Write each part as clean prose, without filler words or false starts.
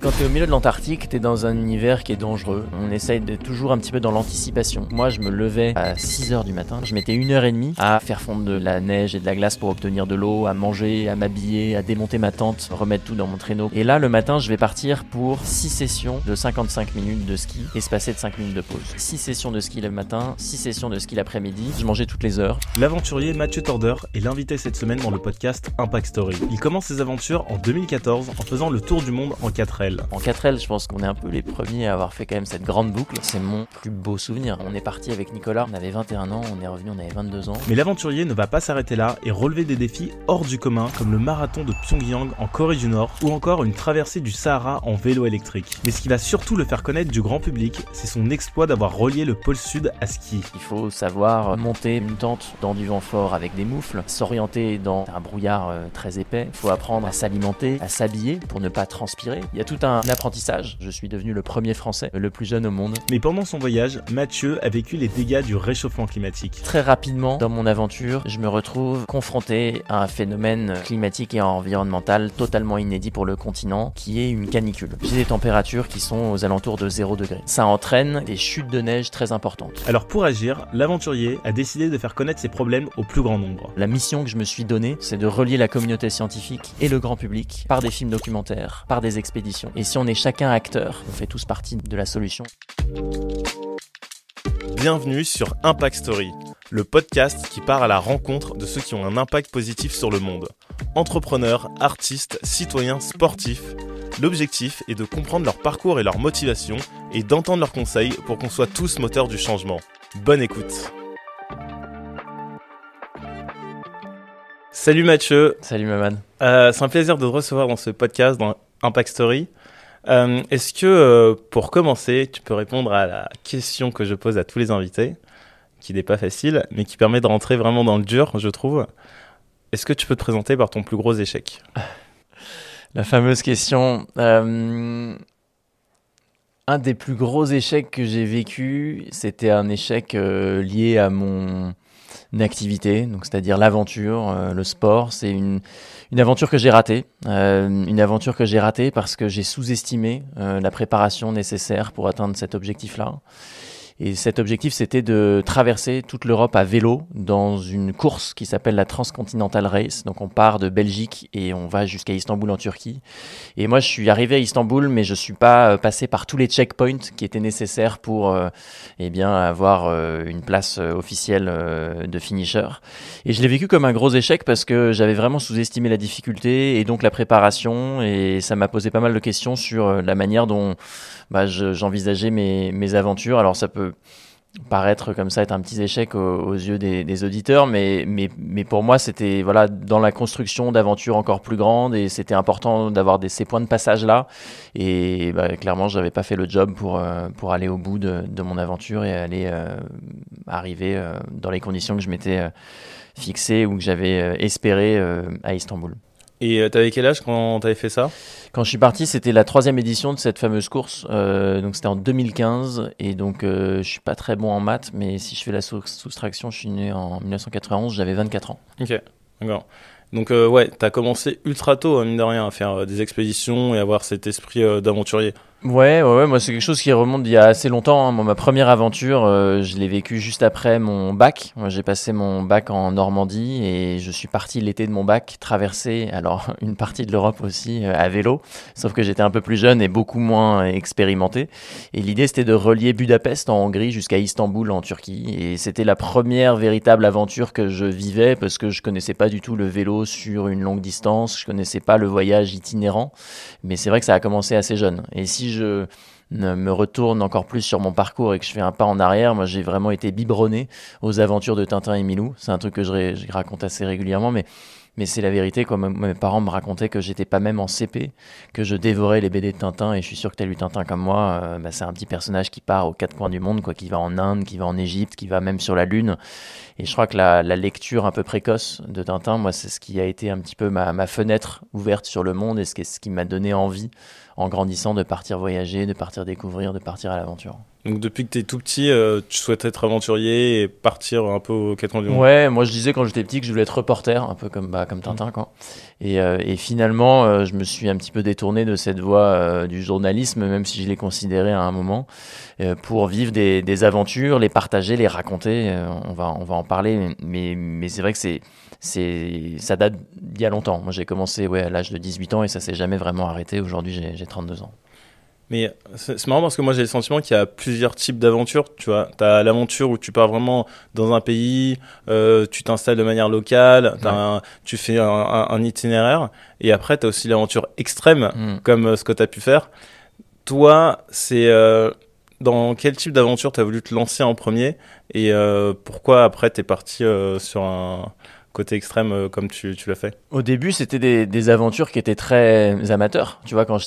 Quand t'es au milieu de l'Antarctique, t'es dans un univers qui est dangereux. On essaye d'être toujours un petit peu dans l'anticipation. Moi, je me levais à 6h du matin. Je mettais 1h30 à faire fondre de la neige et de la glace pour obtenir de l'eau, à manger, à m'habiller, à démonter ma tente, remettre tout dans mon traîneau. Et là, le matin, je vais partir pour 6 sessions de 55 minutes de ski, espacées de 5 minutes de pause. 6 sessions de ski le matin, 6 sessions de ski l'après-midi. Je mangeais toutes les heures. L'aventurier Mathieu Torder est l'invité cette semaine dans le podcast Impact Story. Il commence ses aventures en 2014 en faisant le tour du monde en 4L. En 4L, je pense qu'on est un peu les premiers à avoir fait quand même cette grande boucle. C'est mon plus beau souvenir. On est parti avec Nicolas, on avait 21 ans, on est revenu, on avait 22 ans. Mais l'aventurier ne va pas s'arrêter là et relever des défis hors du commun comme le marathon de Pyongyang en Corée du Nord ou encore une traversée du Sahara en vélo électrique. Mais ce qui va surtout le faire connaître du grand public, c'est son exploit d'avoir relié le pôle sud à ski. Il faut savoir monter une tente dans du vent fort avec des moufles, s'orienter dans un brouillard très épais. Il faut apprendre à s'alimenter, à s'habiller pour ne pas transpirer. Il y a tout un apprentissage. Je suis devenu le premier Français, le plus jeune au monde. Mais pendant son voyage, Mathieu a vécu les dégâts du réchauffement climatique. Très rapidement, dans mon aventure, je me retrouve confronté à un phénomène climatique et environnemental totalement inédit pour le continent, qui est une canicule. J'ai des températures qui sont aux alentours de 0 degré. Ça entraîne des chutes de neige très importantes. Alors pour agir, l'aventurier a décidé de faire connaître ses problèmes au plus grand nombre. La mission que je me suis donnée, c'est de relier la communauté scientifique et le grand public par des films documentaires, par des expéditions. Et si on est chacun acteur, on fait tous partie de la solution. Bienvenue sur Impact Story, le podcast qui part à la rencontre de ceux qui ont un impact positif sur le monde. Entrepreneurs, artistes, citoyens, sportifs. L'objectif est de comprendre leur parcours et leur motivation et d'entendre leurs conseils pour qu'on soit tous moteurs du changement. Bonne écoute. Salut Mathieu. Salut Maman. C'est un plaisir de te recevoir dans ce podcast, dans Impact Story. Est-ce que, pour commencer, tu peux répondre à la question que je pose à tous les invités, qui n'est pas facile, mais qui permet de rentrer vraiment dans le dur, je trouve. Est-ce que tu peux te présenter par ton plus gros échec ? La fameuse question. Un des plus gros échecs que j'ai vécu, c'était un échec lié à mon activité, donc c'est-à-dire l'aventure, le sport. C'est une aventure que j'ai ratée. Une aventure que j'ai ratée parce que j'ai sous-estimé la préparation nécessaire pour atteindre cet objectif-là. Et cet objectif, c'était de traverser toute l'Europe à vélo dans une course qui s'appelle la Transcontinental Race. Donc on part de Belgique et on va jusqu'à Istanbul en Turquie. Et moi, je suis arrivé à Istanbul, mais je suis pas passé par tous les checkpoints qui étaient nécessaires pour avoir une place officielle de finisher. Et je l'ai vécu comme un gros échec parce que j'avais vraiment sous-estimé la difficulté et donc la préparation. Et ça m'a posé pas mal de questions sur la manière dont j'envisageais mes aventures. Alors ça peut paraître comme ça être un petit échec aux yeux des auditeurs, mais pour moi c'était dans la construction d'aventures encore plus grandes et c'était important d'avoir ces points de passage là et clairement j'avais pas fait le job pour aller au bout de mon aventure et aller arriver dans les conditions que je m'étais fixées ou que j'avais espéré à Istanbul. Et t'avais quel âge quand t'avais fait ça ? Quand je suis parti, c'était la 3e édition de cette fameuse course, donc c'était en 2015, et donc je suis pas très bon en maths, mais si je fais la soustraction, je suis né en 1991, j'avais 24 ans. Ok, d'accord. Donc t'as commencé ultra tôt, mine de rien, à faire des expéditions et avoir cet esprit d'aventurier. Ouais, moi c'est quelque chose qui remonte d'il y a assez longtemps, hein. Moi, ma première aventure, je l'ai vécue juste après mon bac. Moi, j'ai passé mon bac en Normandie et je suis parti l'été de mon bac traverser une partie de l'Europe aussi à vélo, sauf que j'étais un peu plus jeune et beaucoup moins expérimenté. Et l'idée c'était de relier Budapest en Hongrie jusqu'à Istanbul en Turquie. Et c'était la première véritable aventure que je vivais parce que je connaissais pas du tout le vélo sur une longue distance, je connaissais pas le voyage itinérant. Mais c'est vrai que ça a commencé assez jeune. Et si je me retourne encore plus sur mon parcours et que je fais un pas en arrière, moi j'ai vraiment été biberonné aux aventures de Tintin et Milou. C'est un truc que je raconte assez régulièrement, mais c'est la vérité, quoi. Mes parents me racontaient que j'étais pas même en CP, que je dévorais les BD de Tintin, et je suis sûr que t'as lu Tintin comme moi, c'est un petit personnage qui part aux 4 coins du monde, quoi, qui va en Inde, qui va en Égypte, qui va même sur la Lune. Et je crois que la lecture un peu précoce de Tintin, moi c'est ce qui a été un petit peu ma fenêtre ouverte sur le monde et ce qui m'a donné envie en grandissant, de partir voyager, de partir découvrir, de partir à l'aventure. Donc depuis que t'es tout petit, tu souhaites être aventurier et partir un peu aux quatre coins du monde. Ouais, moi je disais quand j'étais petit que je voulais être reporter, un peu comme Tintin, quoi. Et finalement, je me suis un petit peu détourné de cette voie du journalisme, même si je l'ai considéré à un moment, pour vivre des aventures, les partager, les raconter. On va en parler, mais c'est vrai que ça date d'il y a longtemps. Moi j'ai commencé à l'âge de 18 ans et ça s'est jamais vraiment arrêté. Aujourd'hui j'ai 32 ans. Mais c'est marrant parce que moi j'ai le sentiment qu'il y a plusieurs types d'aventures, tu vois. T'as l'aventure où tu pars vraiment dans un pays, tu t'installes de manière locale, tu fais un itinéraire, et après t'as aussi l'aventure extrême, comme ce que t'as pu faire. Toi, c'est dans quel type d'aventure t'as voulu te lancer en premier, et pourquoi après t'es parti sur un côté extrême comme tu l'as fait? Au début, c'était des aventures qui étaient très amateurs. Tu vois, quand je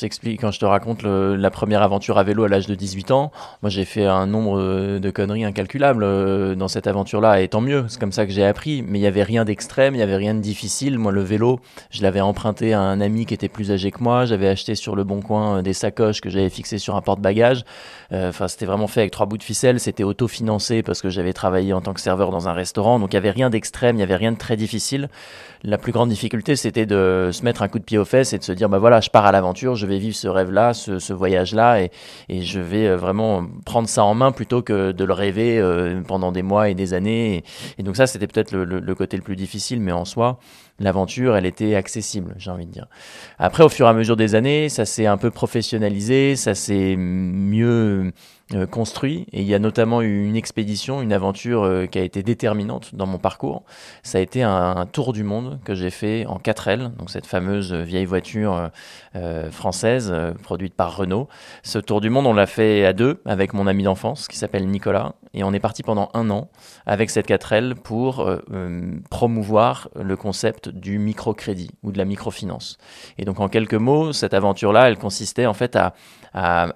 te raconte la première aventure à vélo à l'âge de 18 ans, moi j'ai fait un nombre de conneries incalculables dans cette aventure-là, et tant mieux, c'est comme ça que j'ai appris. Mais il n'y avait rien d'extrême, il n'y avait rien de difficile. Moi, le vélo, je l'avais emprunté à un ami qui était plus âgé que moi. J'avais acheté sur le Bon Coin des sacoches que j'avais fixées sur un porte-bagages. Enfin, c'était vraiment fait avec 3 bouts de ficelle. C'était autofinancé parce que j'avais travaillé en tant que serveur dans un restaurant. Donc il n'y avait rien d'extrême, il n'y avait rien de très difficile. La plus grande difficulté, c'était de se mettre un coup de pied aux fesses et de se dire, bah voilà, je pars à l'aventure, je vais vivre ce rêve-là, ce voyage-là, et je vais vraiment prendre ça en main plutôt que de le rêver pendant des mois et des années. Et donc ça, c'était peut-être le côté le plus difficile, mais en soi, l'aventure, elle était accessible, j'ai envie de dire. Après, au fur et à mesure des années, ça s'est un peu professionnalisé, ça s'est mieux construit, et il y a notamment eu une expédition, une aventure qui a été déterminante dans mon parcours. Ça a été un tour du monde que j'ai fait en 4L, donc cette fameuse vieille voiture française produite par Renault. Ce tour du monde, on l'a fait à deux avec mon ami d'enfance qui s'appelle Nicolas, et on est parti pendant 1 an avec cette 4L pour promouvoir le concept du microcrédit ou de la microfinance. Et donc en quelques mots, cette aventure-là, elle consistait en fait à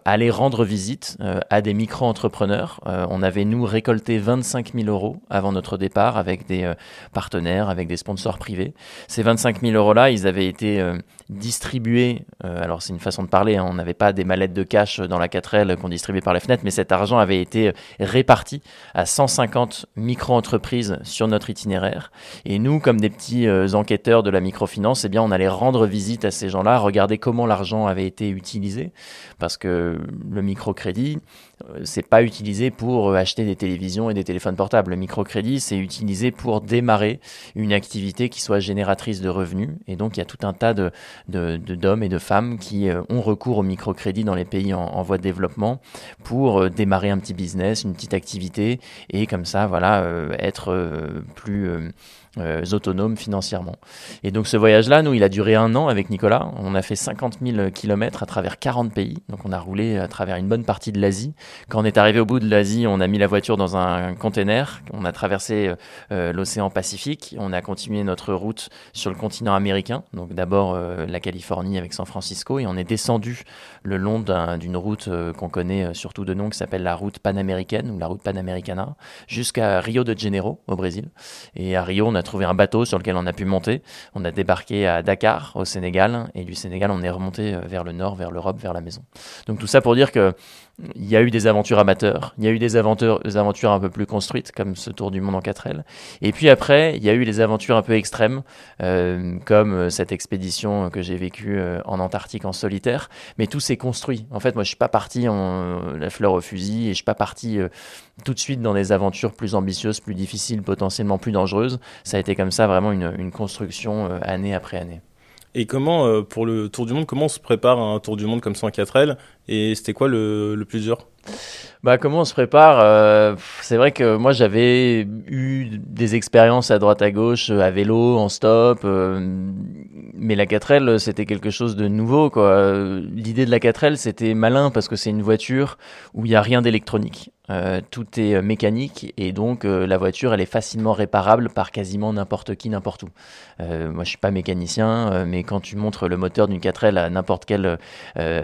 aller rendre visite à des micro-entrepreneurs. On avait, nous, récolté 25 000 euros avant notre départ avec des partenaires, avec des sponsors privés. Ces 25 000 euros-là, ils avaient été distribués, alors c'est une façon de parler, hein, on n'avait pas des mallettes de cash dans la 4L qu'on distribuait par les fenêtres, mais cet argent avait été réparti à 150 micro-entreprises sur notre itinéraire. Et nous, comme des petits enquêteurs de la microfinance, eh bien, on allait rendre visite à ces gens-là, regarder comment l'argent avait été utilisé, parce que le microcrédit, c'est pas utilisé pour acheter des télévisions et des téléphones portables. Le microcrédit, c'est utilisé pour démarrer une activité qui soit génératrice de revenus. Et donc, il y a tout un tas d'hommes et de femmes qui ont recours au microcrédit dans les pays en voie de développement pour démarrer un petit business, une petite activité, et comme ça, voilà, être plus autonome financièrement. Et donc ce voyage-là, nous, il a duré 1 an avec Nicolas. On a fait 50 000 kilomètres à travers 40 pays. Donc on a roulé à travers une bonne partie de l'Asie. Quand on est arrivé au bout de l'Asie, on a mis la voiture dans un container. On a traversé l'océan Pacifique. On a continué notre route sur le continent américain. Donc d'abord la Californie avec San Francisco. Et on est descendu le long d'une route qu'on connaît surtout de nom, qui s'appelle la route panaméricaine ou la route Panamericana, jusqu'à Rio de Janeiro au Brésil. Et à Rio, on a trouvé un bateau sur lequel on a pu monter. On a débarqué à Dakar, au Sénégal, et du Sénégal, on est remonté vers le nord, vers l'Europe, vers la maison. Donc tout ça pour dire que il y a eu des aventures amateurs, il y a eu des aventures un peu plus construites, comme ce tour du monde en 4L. Et puis après, il y a eu les aventures un peu extrêmes, comme cette expédition que j'ai vécue en Antarctique en solitaire. Mais tout s'est construit. En fait, moi, je suis pas parti la fleur au fusil, et je suis pas parti tout de suite dans des aventures plus ambitieuses, plus difficiles, potentiellement plus dangereuses. Ça a été comme ça, vraiment une construction année après année. Et comment, pour le Tour du Monde, comment on se prépare à un Tour du Monde comme ça en 4L? Et c'était quoi le plus dur? Bah, comment on se prépare? C'est vrai que moi j'avais eu des expériences à droite à gauche, à vélo, en stop, mais la 4L c'était quelque chose de nouveau, quoi. L'idée de la 4L c'était malin parce que c'est une voiture où il n'y a rien d'électronique. tout est mécanique et donc la voiture elle est facilement réparable par quasiment n'importe qui, n'importe où. Moi je suis pas mécanicien, mais quand tu montres le moteur d'une 4L à n'importe quelle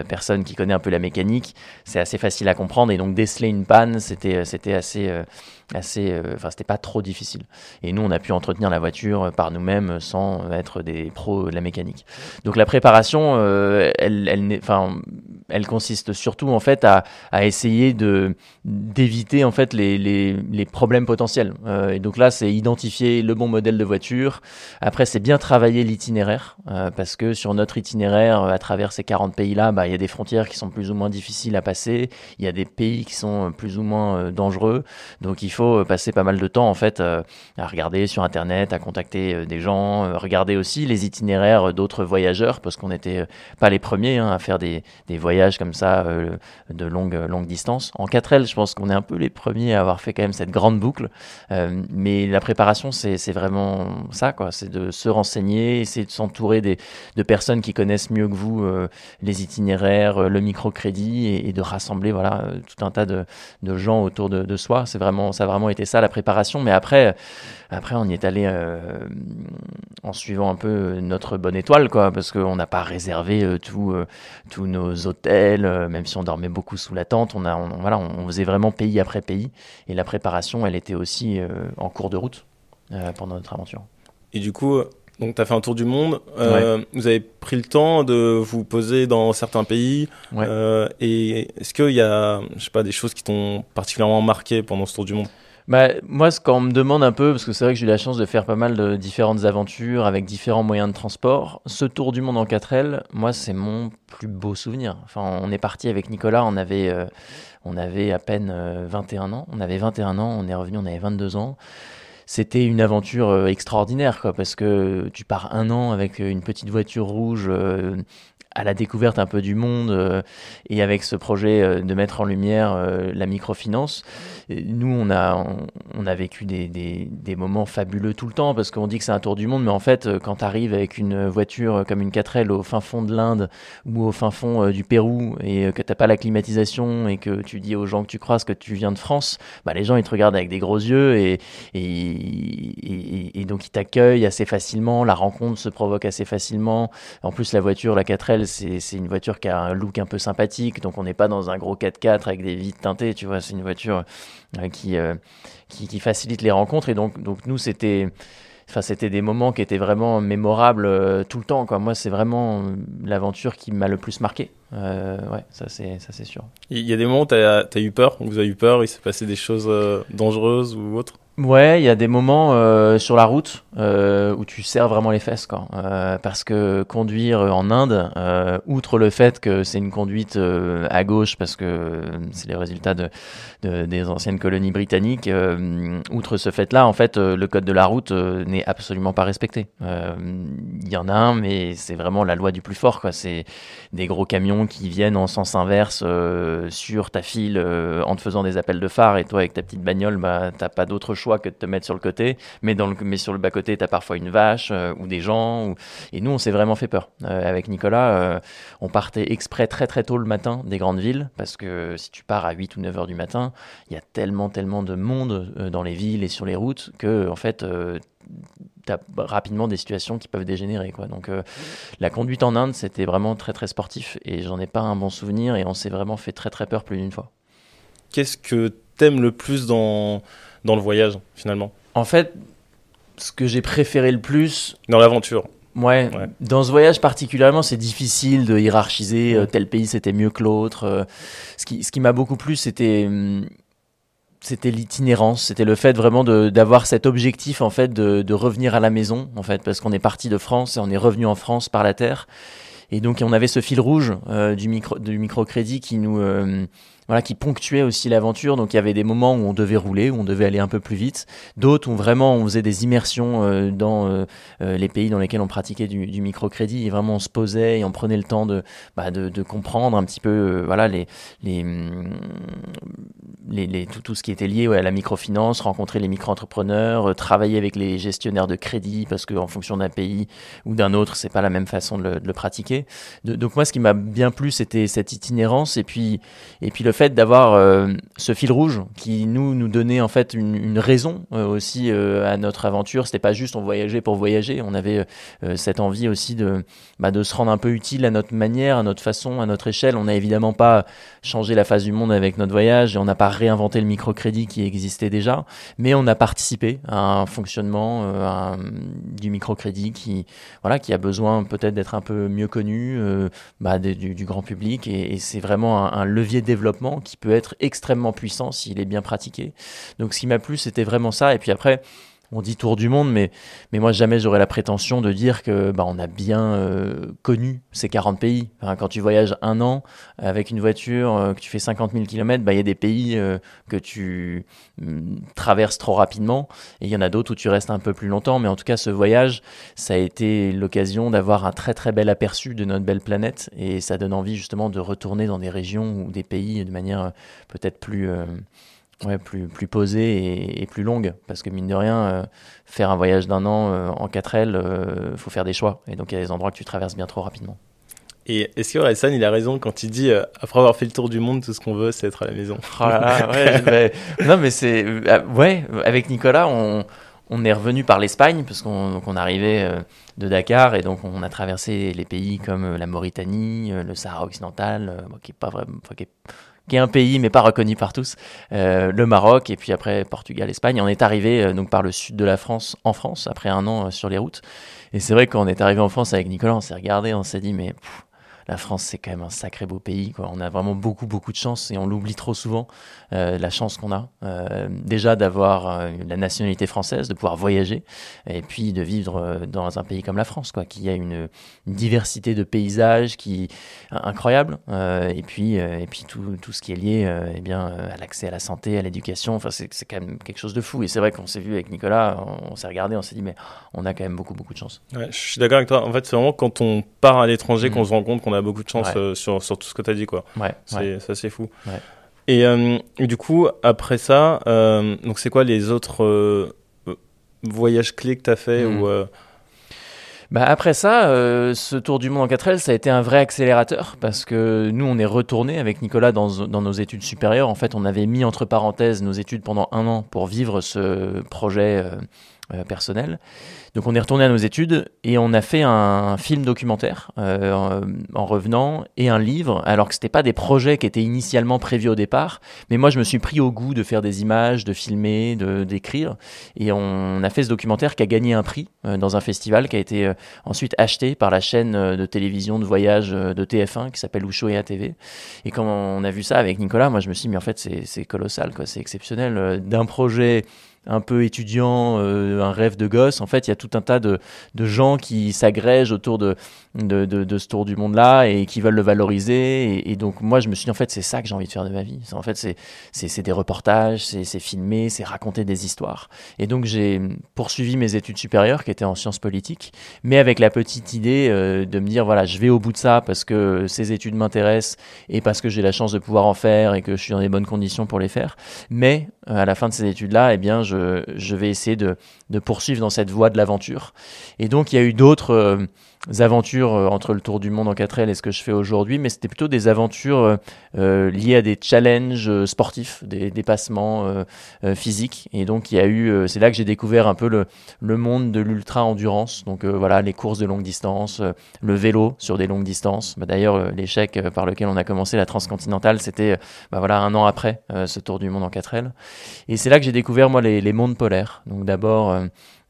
personne qui connaît un peu la mécanique, c'est assez facile à comprendre et donc déceler une panne c'était c'était pas trop difficile. Et nous on a pu entretenir la voiture par nous-mêmes sans être des pros de la mécanique. Donc la préparation, elle consiste surtout en fait à essayer d'éviter en fait les problèmes potentiels. Et donc là, c'est identifier le bon modèle de voiture. Après, c'est bien travailler l'itinéraire parce que sur notre itinéraire, à travers ces 40 pays-là, il y a des frontières qui sont plus ou moins difficiles à passer. Il y a des pays qui sont plus ou moins dangereux. Donc il faut passer pas mal de temps en fait à regarder sur Internet, à contacter des gens, regarder aussi les itinéraires d'autres voyageurs parce qu'on n'était pas les premiers à faire des voyages comme ça de longue distance. En 4L, je pense qu'on est un peu les premiers à avoir fait quand même cette grande boucle. Mais la préparation, c'est vraiment ça, quoi. C'est de se renseigner, essayer de s'entourer de personnes qui connaissent mieux que vous les itinéraires, le microcrédit et de rassembler tout un tas de gens autour de soi. Ça a vraiment été ça la préparation. Mais après on y est allé en suivant un peu notre bonne étoile, quoi, parce qu'on n'a pas réservé tous nos hôtels, même si on dormait beaucoup sous la tente. On faisait vraiment pays après pays. Et la préparation, elle était aussi en cours de route pendant notre aventure. Et du coup, donc tu as fait un tour du monde. Vous avez pris le temps de vous poser dans certains pays. Ouais. Et est-ce qu'il y a, je sais pas, des choses qui t'ont particulièrement marqué pendant ce tour du monde? Moi, quand on me demande un peu, parce que c'est vrai que j'ai eu la chance de faire pas mal de différentes aventures avec différents moyens de transport, ce tour du monde en 4L, moi, c'est mon plus beau souvenir. Enfin, on est parti avec Nicolas, on avait à peine 21 ans. On avait 21 ans, on est revenu, on avait 22 ans. C'était une aventure extraordinaire, quoi, parce que tu pars un an avec une petite voiture rouge à la découverte un peu du monde et avec ce projet de mettre en lumière la microfinance. Et nous, on a vécu des moments fabuleux tout le temps parce qu'on dit que c'est un tour du monde, mais en fait, quand tu arrives avec une voiture comme une 4L au fin fond de l'Inde ou au fin fond du Pérou et que tu n'as pas la climatisation et que tu dis aux gens que tu croises que tu viens de France, les gens ils te regardent avec des gros yeux et donc ils t'accueillent assez facilement, la rencontre se provoque assez facilement. En plus, la voiture, la 4L, c'est une voiture qui a un look un peu sympathique, donc on n'est pas dans un gros 4x4 avec des vitres teintées, tu vois, c'est une voiture qui facilite les rencontres et donc nous c'était des moments qui étaient vraiment mémorables tout le temps, quoi. Moi c'est vraiment l'aventure qui m'a le plus marqué. Ça c'est sûr. Il y a des moments où t'as eu peur, où vous avez eu peur, il s'est passé des choses dangereuses ou autres? Ouais, il y a des moments sur la route où tu serres vraiment les fesses, quoi. Parce que conduire en Inde, outre le fait que c'est une conduite à gauche, parce que c'est les résultats des anciennes colonies britanniques, outre ce fait-là, en fait, le code de la route n'est absolument pas respecté. Il y en a un, mais c'est vraiment la loi du plus fort, quoi. C'est des gros camions qui viennent en sens inverse sur ta file en te faisant des appels de phare, et toi, avec ta petite bagnole, t'as pas d'autre choix que de te mettre sur le côté, mais sur le bas-côté, tu as parfois une vache ou des gens. Et nous, on s'est vraiment fait peur. Avec Nicolas, on partait exprès très très tôt le matin des grandes villes, parce que si tu pars à 8 ou 9 heures du matin, il y a tellement de monde dans les villes et sur les routes que, en fait, tu as rapidement des situations qui peuvent dégénérer, quoi. Donc la conduite en Inde, c'était vraiment très très sportif et j'en ai pas un bon souvenir et on s'est vraiment fait très très peur plus d'une fois. Qu'est-ce que t'aimes le plus dans le voyage, finalement? En fait, ce que j'ai préféré le plus... Dans l'aventure. Ouais. Dans ce voyage particulièrement, c'est difficile de hiérarchiser tel pays c'était mieux que l'autre. Ce qui m'a beaucoup plu, c'était l'itinérance, c'était le fait vraiment d'avoir cet objectif en fait de revenir à la maison, en fait, parce qu'on est parti de France et on est revenu en France par la terre. Et donc on avait ce fil rouge du microcrédit qui ponctuait aussi l'aventure. Donc il y avait des moments où on devait rouler, où on devait aller un peu plus vite. D'autres où vraiment on faisait des immersions dans les pays dans lesquels on pratiquait du microcrédit. Et vraiment on se posait et on prenait le temps de comprendre un petit peu tout ce qui était lié à la microfinance, rencontrer les micro-entrepreneurs, travailler avec les gestionnaires de crédit, parce qu'en fonction d'un pays ou d'un autre, c'est pas la même façon de le pratiquer. Donc moi, ce qui m'a bien plu, c'était cette itinérance et puis le le fait d'avoir ce fil rouge qui nous donnait en fait une raison aussi à notre aventure. C'était pas juste on voyageait pour voyager, on avait cette envie aussi de se rendre un peu utile à notre manière, à notre façon, à notre échelle. On n'a évidemment pas changé la face du monde avec notre voyage et on n'a pas réinventé le microcrédit qui existait déjà, mais on a participé à un fonctionnement du microcrédit qui a besoin peut-être d'être un peu mieux connu du grand public et c'est vraiment un levier de développement qui peut être extrêmement puissant s'il est bien pratiqué. Donc ce qui m'a plu, c'était vraiment ça. Et puis après, on dit tour du monde, mais moi jamais j'aurais la prétention de dire que on a bien connu ces 40 pays. Enfin, quand tu voyages un an avec une voiture, que tu fais 50 000 km, il y a des pays que tu traverses trop rapidement et il y en a d'autres où tu restes un peu plus longtemps. Mais en tout cas, ce voyage, ça a été l'occasion d'avoir un très très bel aperçu de notre belle planète et ça donne envie justement de retourner dans des régions ou des pays de manière peut-être plus posée et plus longue. Parce que mine de rien, faire un voyage d'un an en 4L, faut faire des choix. Et donc il y a des endroits que tu traverses bien trop rapidement. Et est-ce que Orelsan, il a raison quand il dit après avoir fait le tour du monde, tout ce qu'on veut, c'est être à la maison? Oh là là, non, mais c'est... avec Nicolas, on est revenu par l'Espagne, parce qu'on arrivait de Dakar, et donc on a traversé les pays comme la Mauritanie, le Sahara occidental, qui est pas vraiment... qui est un pays mais pas reconnu par tous, le Maroc et puis après Portugal, Espagne. On est arrivé donc par le sud de la France, en France, après un an sur les routes. Et c'est vrai que quand on est arrivé en France avec Nicolas, on s'est regardé, on s'est dit mais la France c'est quand même un sacré beau pays, quoi. On a vraiment beaucoup de chance et on l'oublie trop souvent, la chance qu'on a déjà d'avoir la nationalité française, de pouvoir voyager et puis de vivre dans un pays comme la France, quoi, qui a une diversité de paysages qui incroyable et puis tout ce qui est lié à l'accès à la santé, à l'éducation. Enfin c'est quand même quelque chose de fou et c'est vrai qu'on s'est vu avec Nicolas, on s'est regardé, on s'est dit mais on a quand même beaucoup de chance. Ouais, je suis d'accord avec toi. En fait c'est vraiment quand on part à l'étranger qu'on se rend compte qu'on a beaucoup de chance sur tout ce que tu as dit, quoi. Ça c'est fou. Et du coup après ça donc c'est quoi les autres voyages clés que tu as fait ou après ça, ce tour du monde en 4L, ça a été un vrai accélérateur parce que nous, on est retourné avec Nicolas dans nos études supérieures. En fait, on avait mis entre parenthèses nos études pendant un an pour vivre ce projet personnel. Donc on est retourné à nos études et on a fait un film documentaire en revenant et un livre, alors que c'était pas des projets qui étaient initialement prévus au départ, mais moi je me suis pris au goût de faire des images, de filmer, d'écrire, et on a fait ce documentaire qui a gagné un prix dans un festival qui a été ensuite acheté par la chaîne de télévision de voyage de TF1 qui s'appelle Ushuaïa TV. Et quand on a vu ça avec Nicolas, moi je me suis dit mais en fait c'est colossal, quoi, c'est exceptionnel, d'un projet un peu étudiant, un rêve de gosse. En fait, il y a tout un tas de gens qui s'agrègent autour de ce tour du monde-là et qui veulent le valoriser. Et donc, moi, je me suis dit, en fait, c'est ça que j'ai envie de faire de ma vie. En fait, c'est des reportages, c'est filmer, c'est raconter des histoires. Et donc, j'ai poursuivi mes études supérieures qui étaient en sciences politiques, mais avec la petite idée de me dire, voilà, je vais au bout de ça parce que ces études m'intéressent et parce que j'ai la chance de pouvoir en faire et que je suis dans les bonnes conditions pour les faire. Mais à la fin de ces études-là, je vais essayer de poursuivre dans cette voie de l'aventure. Et donc, il y a eu d'autres aventures entre le tour du monde en 4L et ce que je fais aujourd'hui, mais c'était plutôt des aventures liées à des challenges sportifs, des dépassements physiques. Et donc, il y a eu, c'est là que j'ai découvert un peu le monde de l'ultra-endurance. Donc, les courses de longue distance, le vélo sur des longues distances. D'ailleurs, l'échec par lequel on a commencé la transcontinentale, c'était un an après ce tour du monde en 4L. Et c'est là que j'ai découvert, moi, les mondes polaires. Donc, d'abord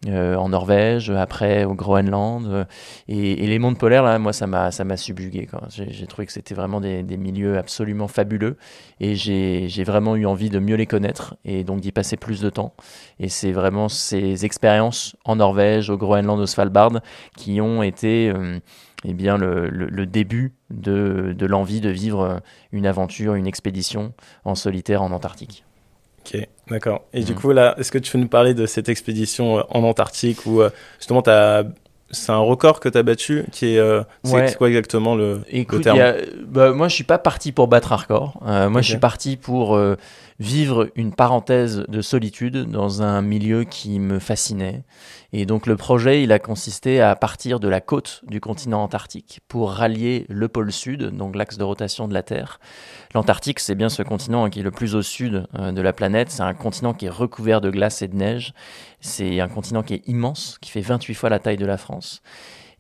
en Norvège, après au Groenland. Et les mondes polaires, là, moi, ça m'a subjugué, quoi. J'ai trouvé que c'était vraiment des milieux absolument fabuleux. Et j'ai vraiment eu envie de mieux les connaître et donc d'y passer plus de temps. Et c'est vraiment ces expériences en Norvège, au Groenland, au Svalbard, qui ont été le début de l'envie de vivre une aventure, une expédition en solitaire en Antarctique. Ok, d'accord. Et du coup, là, est-ce que tu veux nous parler de cette expédition en Antarctique où justement tu as c'est un record que tu as battu qui est, c'est quoi exactement le terme? Moi, je suis pas parti pour battre un record. Je suis parti pour vivre une parenthèse de solitude dans un milieu qui me fascinait. Et donc, le projet, il a consisté à partir de la côte du continent antarctique pour rallier le pôle sud, donc l'axe de rotation de la Terre. L'Antarctique, c'est bien ce continent qui est le plus au sud de la planète. C'est un continent qui est recouvert de glace et de neige. C'est un continent qui est immense, qui fait 28 fois la taille de la France.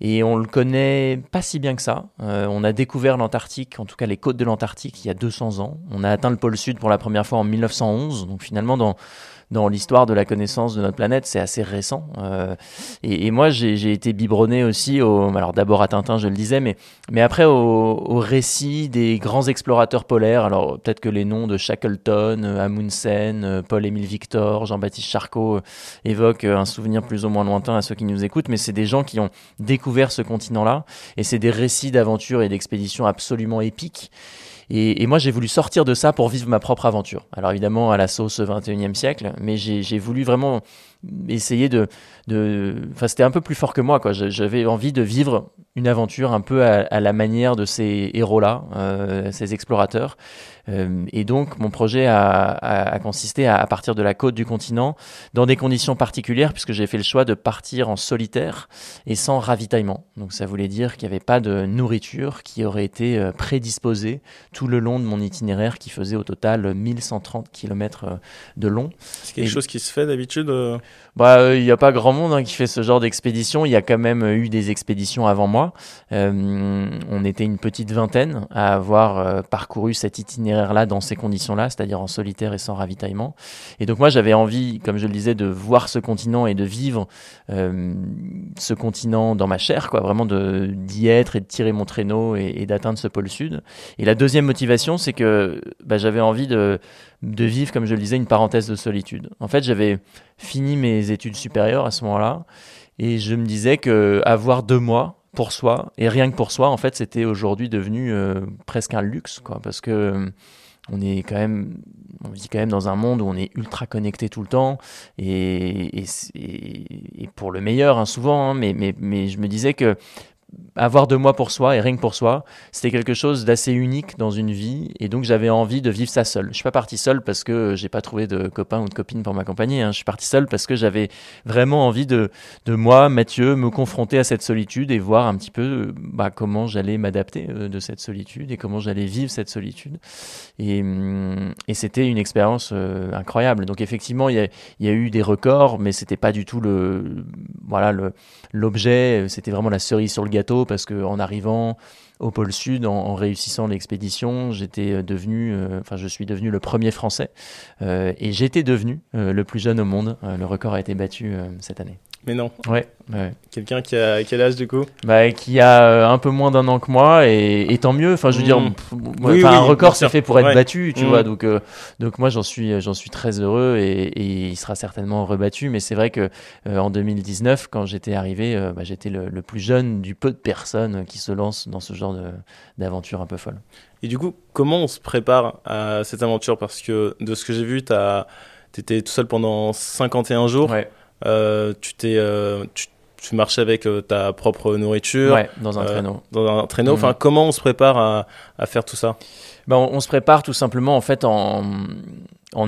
Et on le connaît pas si bien que ça. On a découvert l'Antarctique, en tout cas les côtes de l'Antarctique, il y a 200 ans. On a atteint le pôle sud pour la première fois en 1911. Donc finalement, dans l'histoire de la connaissance de notre planète, c'est assez récent. Et moi, j'ai été biberonné aussi, alors d'abord à Tintin, je le disais, mais après au récit des grands explorateurs polaires. Alors peut-être que les noms de Shackleton, Amundsen, Paul-Émile Victor, Jean-Baptiste Charcot évoquent un souvenir plus ou moins lointain à ceux qui nous écoutent, mais c'est des gens qui ont découvert ce continent-là, et c'est des récits d'aventures et d'expéditions absolument épiques. Et moi, j'ai voulu sortir de ça pour vivre ma propre aventure. Alors évidemment, à la sauce 21e siècle, mais j'ai voulu vraiment essayer Enfin, c'était un peu plus fort que moi, quoi. J'avais envie de vivre une aventure un peu à la manière de ces héros-là, ces explorateurs. Et donc, mon projet a consisté à partir de la côte du continent, dans des conditions particulières, puisque j'ai fait le choix de partir en solitaire et sans ravitaillement. Donc, ça voulait dire qu'il n'y avait pas de nourriture qui aurait été prédisposée tout le long de mon itinéraire, qui faisait au total 1130 km de long. C'est quelque chose qui se fait d'habitude Il n'y a pas grand monde qui fait ce genre d'expédition. Il y a quand même eu des expéditions avant moi. On était une petite vingtaine à avoir parcouru cet itinéraire-là dans ces conditions-là, c'est-à-dire en solitaire et sans ravitaillement. Et donc moi, j'avais envie, comme je le disais, de voir ce continent et de vivre ce continent dans ma chair, quoi, vraiment d'y être et de tirer mon traîneau et d'atteindre ce pôle sud. Et la deuxième motivation, c'est que j'avais envie de vivre, comme je le disais, une parenthèse de solitude. En fait, j'avais fini mes études supérieures à ce moment-là, et je me disais qu'avoir 2 mois pour soi, et rien que pour soi, en fait, c'était aujourd'hui devenu presque un luxe, quoi, parce que on vit quand même dans un monde où on est ultra connecté tout le temps, et pour le meilleur, souvent, mais je me disais que avoir 2 mois pour soi et rien que pour soi, c'était quelque chose d'assez unique dans une vie, et donc j'avais envie de vivre ça seul. Je suis pas parti seul parce que j'ai pas trouvé de copain ou de copine pour m'accompagner. Je suis parti seul parce que j'avais vraiment envie de moi, Mathieu, me confronter à cette solitude et voir un petit peu comment j'allais m'adapter de cette solitude et comment j'allais vivre cette solitude. Et c'était une expérience incroyable. Donc effectivement, il y a eu des records, mais c'était pas du tout l'objet. C'était vraiment la cerise sur le gâteau, parce qu'en arrivant au pôle Sud, en réussissant l'expédition, je suis devenu le premier Français, et j'étais devenu le plus jeune au monde. Le record a été battu cette année. Mais non. Ouais. Quelqu'un qui a quel âge du coup? Qui a un peu moins d'1 an que moi, et tant mieux. Enfin, je veux dire, un record c'est fait pour être battu, tu vois. Donc moi j'en suis très heureux, et il sera certainement rebattu. Mais c'est vrai que en 2019, quand j'étais arrivé, j'étais le plus jeune du peu de personnes qui se lancent dans ce genre d'aventure un peu folle. Et du coup, comment on se prépare à cette aventure? Parce que de ce que j'ai vu, t'étais tout seul pendant 51 jours. Ouais. Tu marchais avec ta propre nourriture. Ouais, dans un traîneau. Dans un traîneau. Enfin, comment on se prépare à faire tout ça? On se prépare tout simplement en fait en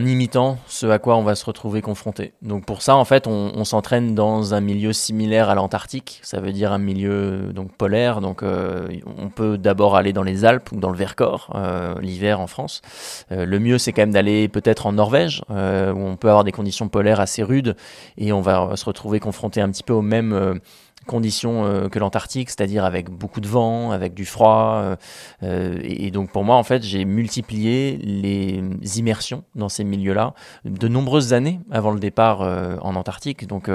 imitant ce à quoi on va se retrouver confronté. Donc pour ça, en fait, on s'entraîne dans un milieu similaire à l'Antarctique. Ça veut dire un milieu polaire. Donc on peut d'abord aller dans les Alpes ou dans le Vercors l'hiver en France. Le mieux, c'est quand même d'aller peut-être en Norvège, où on peut avoir des conditions polaires assez rudes, et on va se retrouver confronté un petit peu aux mêmes conditions que l'Antarctique, c'est-à-dire avec beaucoup de vent, avec du froid, et donc pour moi en fait j'ai multiplié les immersions dans ces milieux-là de nombreuses années avant le départ en Antarctique. Donc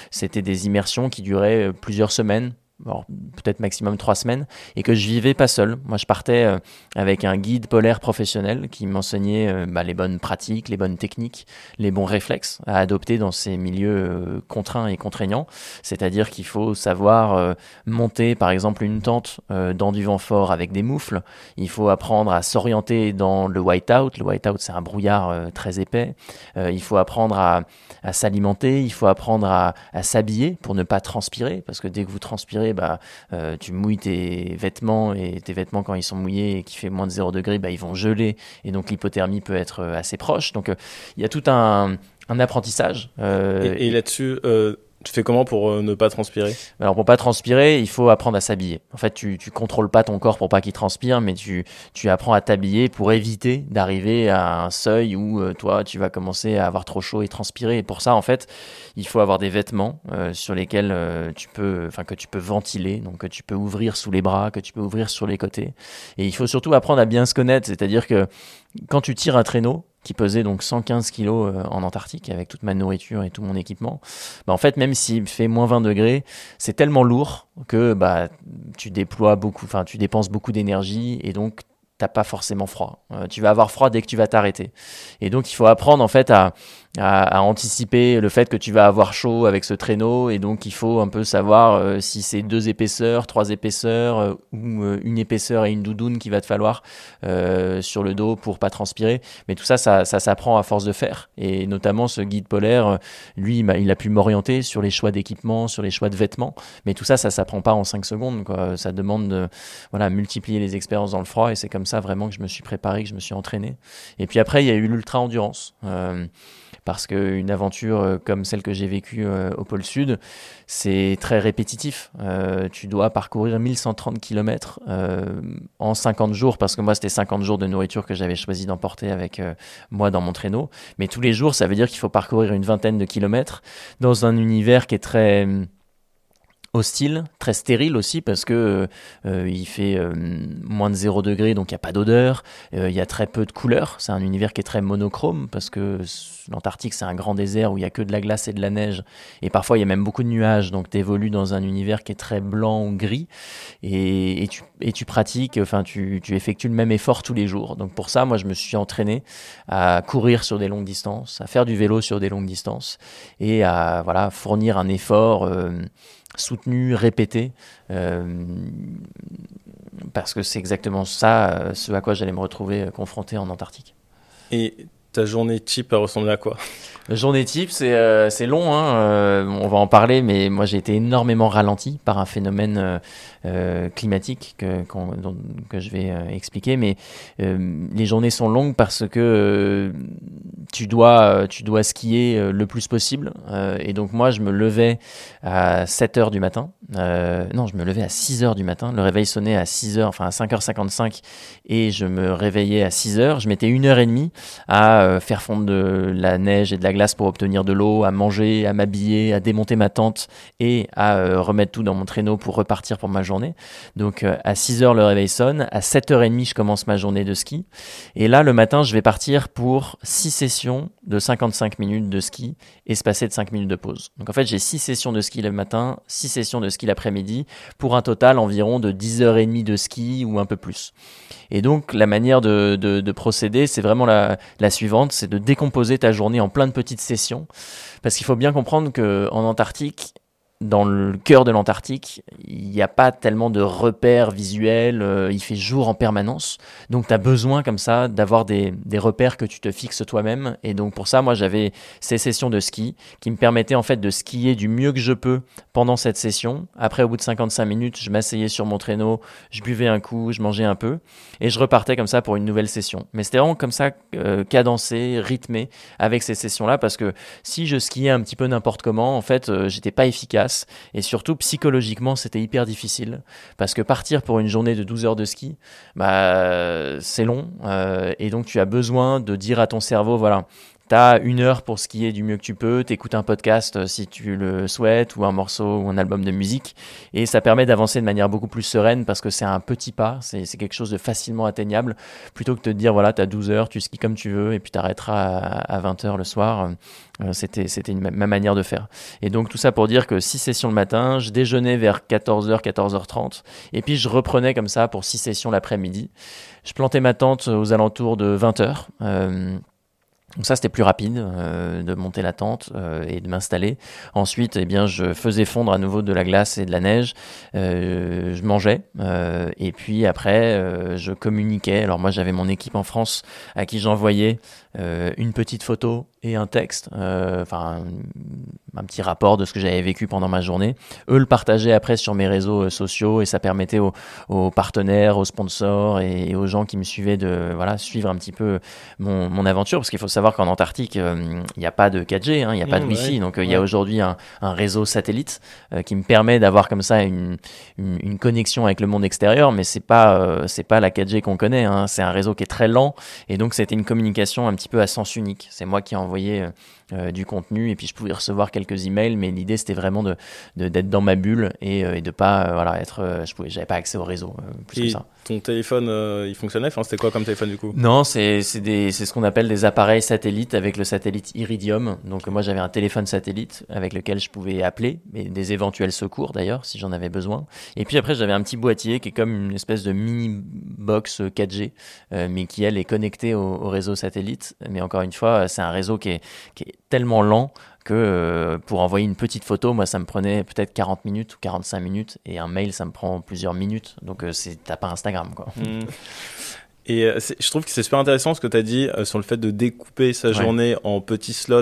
c'était des immersions qui duraient plusieurs semaines, alors, peut-être maximum 3 semaines, et que je vivais pas seul. Moi, je partais avec un guide polaire professionnel qui m'enseignait les bonnes pratiques, les bonnes techniques, les bons réflexes à adopter dans ces milieux contraints et contraignants. C'est-à-dire qu'il faut savoir monter, par exemple, une tente dans du vent fort avec des moufles. Il faut apprendre à s'orienter dans le whiteout. Le whiteout, c'est un brouillard très épais. Il faut apprendre à s'alimenter. Il faut apprendre à s'habiller pour ne pas transpirer, parce que dès que vous transpirez, tu mouilles tes vêtements, et tes vêtements, quand ils sont mouillés et qu'il fait moins de 0 degré, ils vont geler, et donc l'hypothermie peut être assez proche. Donc il y a tout un apprentissage. Et là-dessus, tu fais comment pour ne pas transpirer? Alors pour pas transpirer, il faut apprendre à s'habiller. En fait, tu contrôles pas ton corps pour pas qu'il transpire, mais tu apprends à t'habiller pour éviter d'arriver à un seuil où toi tu vas commencer à avoir trop chaud et transpirer. Et pour ça, en fait, il faut avoir des vêtements sur lesquels que tu peux ventiler, donc que tu peux ouvrir sous les bras, que tu peux ouvrir sur les côtés. Et il faut surtout apprendre à bien se connaître, c'est-à-dire que quand tu tires un traîneau qui pesait donc 115 kilos en Antarctique, avec toute ma nourriture et tout mon équipement, en fait, même s'il fait moins 20 degrés, c'est tellement lourd que tu dépenses beaucoup d'énergie, et donc t'as pas forcément froid. Tu vas avoir froid dès que tu vas t'arrêter. Et donc il faut apprendre en fait à anticiper le fait que tu vas avoir chaud avec ce traîneau, et donc il faut un peu savoir si c'est 2 épaisseurs, 3 épaisseurs ou une épaisseur et une doudoune qu'il va te falloir sur le dos pour pas transpirer. Mais tout ça s'apprend à force de faire. Et notamment ce guide polaire, lui, il a pu m'orienter sur les choix d'équipement, sur les choix de vêtements. Mais tout ça s'apprend pas en 5 secondes, quoi. Ça demande de multiplier les expériences dans le froid, et c'est comme ça vraiment que je me suis préparé, que je me suis entraîné. Et puis après, il y a eu l'ultra-endurance. Parce qu'une aventure comme celle que j'ai vécue au pôle Sud, c'est très répétitif. Tu dois parcourir 1130 km en 50 jours, parce que moi, c'était 50 jours de nourriture que j'avais choisi d'emporter avec moi dans mon traîneau. Mais tous les jours, ça veut dire qu'il faut parcourir une vingtaine de kilomètres dans un univers qui est très hostile, très stérile aussi, parce que il fait moins de 0 degré, donc il n'y a pas d'odeur, il y a très peu de couleurs. C'est un univers qui est très monochrome, parce que l'Antarctique, c'est un grand désert où il n'y a que de la glace et de la neige, et parfois il y a même beaucoup de nuages, donc tu évolues dans un univers qui est très blanc ou gris, et tu pratiques, tu effectues le même effort tous les jours. Donc pour ça, moi, je me suis entraîné à courir sur des longues distances, à faire du vélo sur des longues distances, et à fournir un effort soutenu, répété, parce que c'est exactement ça, ce à quoi j'allais me retrouver confronté en Antarctique. Et ta journée type, elle ressemble à quoi? La journée type, c'est long, on va en parler, mais moi j'ai été énormément ralenti par un phénomène climatique que je vais expliquer. Mais les journées sont longues parce que tu dois skier le plus possible. Et donc moi, je me levais à 7h du matin. Non, je me levais à 6h du matin. Le réveil sonnait à 6h, enfin à 5h55, et je me réveillais à 6h. Je mettais 1h30 à faire fondre de la neige et de la glace pour obtenir de l'eau, à manger, à m'habiller, à démonter ma tente et à remettre tout dans mon traîneau pour repartir pour ma journée. Donc à 6h, le réveil sonne. À 7h30, je commence ma journée de ski. Et là, le matin, je vais partir pour 6 sessions de 55 minutes de ski, espacées de 5 minutes de pause. Donc en fait, j'ai 6 sessions de ski le matin, 6 sessions de ski l'après-midi, pour un total environ de 10h30 de ski ou un peu plus. Et donc la manière de procéder, c'est vraiment la suivante, c'est de décomposer ta journée en plein de petites sessions. Parce qu'il faut bien comprendre qu'en Antarctique, dans le cœur de l'Antarctique, il n'y a pas tellement de repères visuels, il fait jour en permanence, donc tu as besoin comme ça d'avoir des repères que tu te fixes toi-même. Et donc pour ça, moi j'avais ces sessions de ski qui me permettaient en fait de skier du mieux que je peux pendant cette session. Après, au bout de 55 minutes, je m'asseyais sur mon traîneau, je buvais un coup, je mangeais un peu, et je repartais comme ça pour une nouvelle session. Mais c'était vraiment comme ça, cadencé, rythmé avec ces sessions-là, parce que si je skiais un petit peu n'importe comment, en fait, j'étais pas efficace. Et surtout, psychologiquement, c'était hyper difficile. Parce que partir pour une journée de 12 heures de ski, c'est long. Et donc, tu as besoin de dire à ton cerveau, voilà, tu as 1 heure pour skier du mieux que tu peux, tu écoutes un podcast si tu le souhaites, ou un morceau ou un album de musique, et ça permet d'avancer de manière beaucoup plus sereine parce que c'est un petit pas, c'est quelque chose de facilement atteignable, plutôt que de te dire voilà, tu as 12 heures, tu skis comme tu veux et puis tu arrêteras à 20 heures le soir. C'était ma manière de faire. Et donc tout ça pour dire que 6 sessions le matin, je déjeunais vers 14h, 14h30, et puis je reprenais comme ça pour 6 sessions l'après-midi. Je plantais ma tente aux alentours de 20h. Donc ça, c'était plus rapide de monter la tente et de m'installer. Ensuite, eh bien, je faisais fondre à nouveau de la glace et de la neige. Je mangeais et puis après, je communiquais. Alors moi, j'avais mon équipe en France à qui j'envoyais une petite photo et un texte, enfin un petit rapport de ce que j'avais vécu pendant ma journée. Eux le partageaient après sur mes réseaux sociaux et ça permettait aux partenaires, aux sponsors et aux gens qui me suivaient de suivre un petit peu mon aventure, parce qu'il faut savoir qu'en Antarctique il n'y a pas de 4G, il n'y a pas de Wi-Fi, donc il y a aujourd'hui un réseau satellite qui me permet d'avoir comme ça une connexion avec le monde extérieur, mais c'est pas la 4G qu'on connaît, c'est un réseau qui est très lent, et donc c'était une communication un petit peu à sens unique. C'est moi qui envoyais du contenu et puis je pouvais recevoir quelques emails, mais l'idée c'était vraiment d'être dans ma bulle et de pas être, j'avais pas accès au réseau plus que ça. Ton téléphone il fonctionnait, enfin c'était quoi comme téléphone du coup? Non, c'est ce qu'on appelle des appareils satellites avec le satellite Iridium. Donc moi j'avais un téléphone satellite avec lequel je pouvais appeler, et des éventuels secours d'ailleurs si j'en avais besoin. Et puis après j'avais un petit boîtier qui est comme une espèce de mini box 4G, mais qui elle est connectée au réseau satellite. Mais encore une fois, c'est un réseau qui est tellement lent que pour envoyer une petite photo, moi ça me prenait peut-être 40 minutes ou 45 minutes, et un mail ça me prend plusieurs minutes, donc t'as pas Instagram quoi. Et je trouve que c'est super intéressant ce que tu as dit sur le fait de découper sa journée en petits slots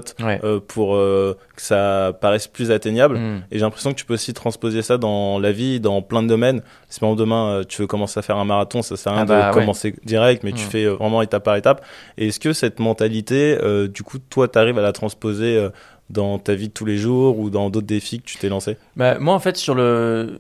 pour que ça paraisse plus atteignable. Et j'ai l'impression que tu peux aussi transposer ça dans la vie, dans plein de domaines. Si par exemple demain tu veux commencer à faire un marathon, ça sert à rien de commencer direct, mais tu fais vraiment étape par étape. Et est-ce que cette mentalité, du coup, toi, tu arrives à la transposer dans ta vie de tous les jours ou dans d'autres défis que tu t'es lancé? Moi, en fait, sur le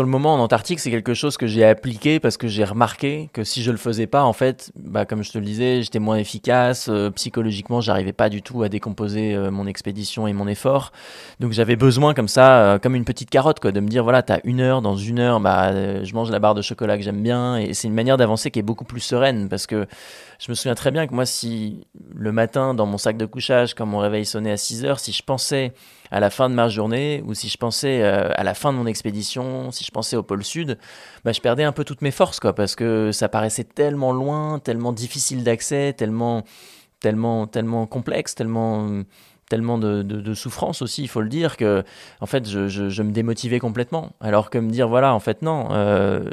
moment en Antarctique, c'est quelque chose que j'ai appliqué parce que j'ai remarqué que si je le faisais pas, en fait, comme je te le disais, j'étais moins efficace. Psychologiquement, j'arrivais pas du tout à décomposer mon expédition et mon effort. Donc j'avais besoin comme ça, comme une petite carotte, quoi, de me dire voilà, t'as 1 heure, dans 1 heure, je mange la barre de chocolat que j'aime bien, et c'est une manière d'avancer qui est beaucoup plus sereine, parce que je me souviens très bien que moi, si le matin, dans mon sac de couchage, quand mon réveil sonnait à 6 heures, si je pensais à la fin de ma journée, ou si je pensais à la fin de mon expédition, si je pensais au pôle sud, je perdais un peu toutes mes forces, quoi, parce que ça paraissait tellement loin, tellement difficile d'accès, tellement complexe, tellement de souffrance aussi, il faut le dire, que en fait je me démotivais complètement, alors que me dire voilà, en fait non,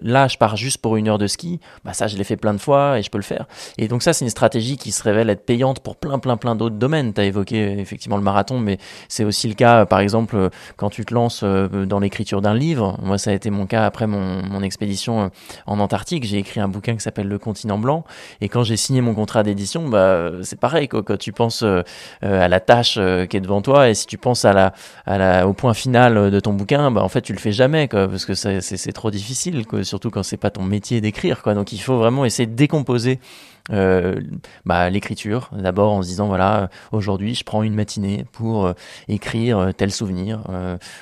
là je pars juste pour 1 heure de ski, ça je l'ai fait plein de fois et je peux le faire. Et donc ça c'est une stratégie qui se révèle être payante pour plein d'autres domaines. Tu as évoqué effectivement le marathon, mais c'est aussi le cas par exemple quand tu te lances dans l'écriture d'un livre. Moi ça a été mon cas après mon expédition en Antarctique. J'ai écrit un bouquin qui s'appelle Le Continent Blanc, et quand j'ai signé mon contrat d'édition, c'est pareil quoi, quand tu penses à la tâche qui est devant toi, et si tu penses au point final de ton bouquin, en fait tu le fais jamais, quoi, parce que c'est trop difficile, quoi, surtout quand c'est pas ton métier d'écrire, quoi. Donc il faut vraiment essayer de décomposer l'écriture d'abord en se disant voilà, aujourd'hui je prends une matinée pour écrire tel souvenir,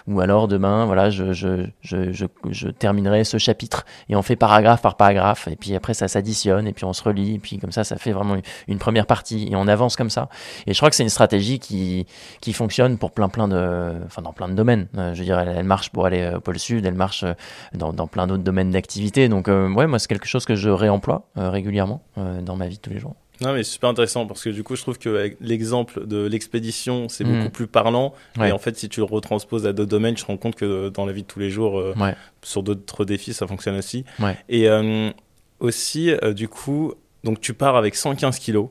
ou alors demain voilà, je terminerai ce chapitre, et on fait paragraphe par paragraphe, et puis après ça s'additionne, et puis on se relit, et puis comme ça fait vraiment une première partie, et on avance comme ça. Et je crois que c'est une stratégie qui fonctionne pour dans plein de domaines. Je veux dire, elle marche pour aller au pôle sud, elle marche dans plein d'autres domaines d'activité. Donc moi c'est quelque chose que je réemploie régulièrement dans ma vie de tous les jours. Non, mais c'est super intéressant, parce que du coup je trouve que l'exemple de l'expédition c'est beaucoup plus parlant, et en fait si tu le retransposes à d'autres domaines, tu te rends compte que dans la vie de tous les jours sur d'autres défis ça fonctionne aussi. Et aussi du coup, donc tu pars avec 115 kilos.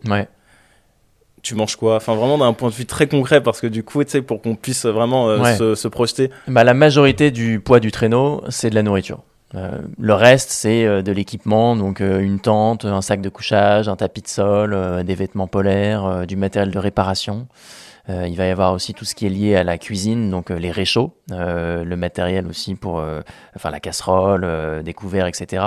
Tu manges quoi? Enfin, vraiment d'un point de vue très concret, parce que du coup, tu sais, pour qu'on puisse vraiment se projeter. La majorité du poids du traîneau, c'est de la nourriture. Le reste, c'est de l'équipement, donc une tente, un sac de couchage, un tapis de sol, des vêtements polaires, du matériel de réparation. Il va y avoir aussi tout ce qui est lié à la cuisine, donc les réchauds, le matériel aussi pour la casserole, des couverts, etc.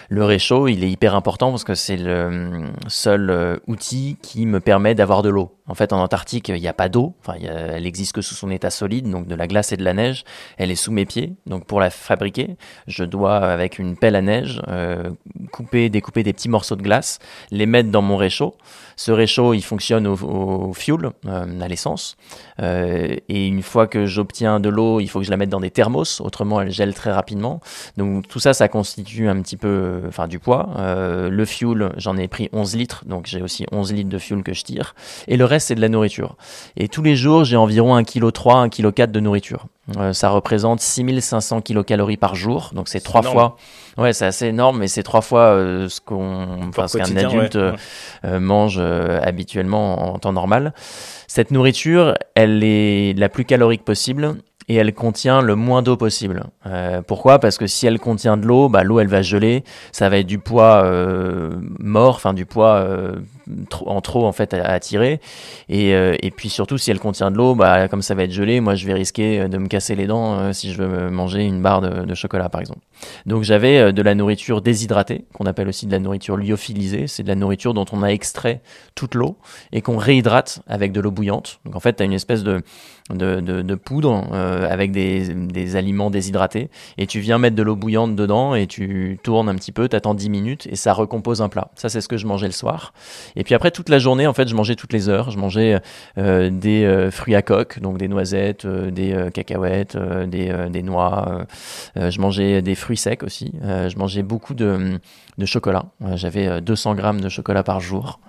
Le réchaud, il est hyper important parce que c'est le seul outil qui me permet d'avoir de l'eau. En fait, en Antarctique, il n'y a pas d'eau. Elle existe que sous son état solide, donc de la glace et de la neige. Elle est sous mes pieds. Donc, pour la fabriquer, je dois, avec une pelle à neige, découper des petits morceaux de glace, les mettre dans mon réchaud. Ce réchaud, il fonctionne au fuel, à l'essence. Et une fois que j'obtiens de l'eau, il faut que je la mette dans des thermos. Autrement, elle gèle très rapidement. Donc, tout ça, ça constitue un petit peu du poids. Le fuel, j'en ai pris 11 litres. Donc, j'ai aussi 11 litres de fuel que je tire. Et le reste, c'est de la nourriture. Et tous les jours, j'ai environ 1,3 kg, 1,4 kg de nourriture. Ça représente 6500 kilocalories par jour. Donc, c'est 3 fois. Ouais, c'est assez énorme, mais c'est 3 fois ce qu'un adulte mange habituellement en temps normal. Cette nourriture, elle est la plus calorique possible. Et elle contient le moins d'eau possible. Pourquoi ? Parce que si elle contient de l'eau, l'eau elle va geler, ça va être du poids mort, du poids en trop en fait à tirer. Et puis surtout si elle contient de l'eau, comme ça va être gelé, moi je vais risquer de me casser les dents si je veux manger une barre de chocolat par exemple. Donc j'avais de la nourriture déshydratée, qu'on appelle aussi de la nourriture lyophilisée. C'est de la nourriture dont on a extrait toute l'eau et qu'on réhydrate avec de l'eau bouillante. Donc en fait tu as une espèce de poudre avec des aliments déshydratés et tu viens mettre de l'eau bouillante dedans et tu tournes un petit peu, t'attends 10 minutes et ça recompose un plat. Ça c'est ce que je mangeais le soir. Et puis après toute la journée en fait je mangeais toutes les heures. Je mangeais des fruits à coque, donc des noisettes, des cacahuètes, des noix. Je mangeais des fruits secs aussi. Je mangeais beaucoup de chocolat. J'avais 200 grammes de chocolat par jour.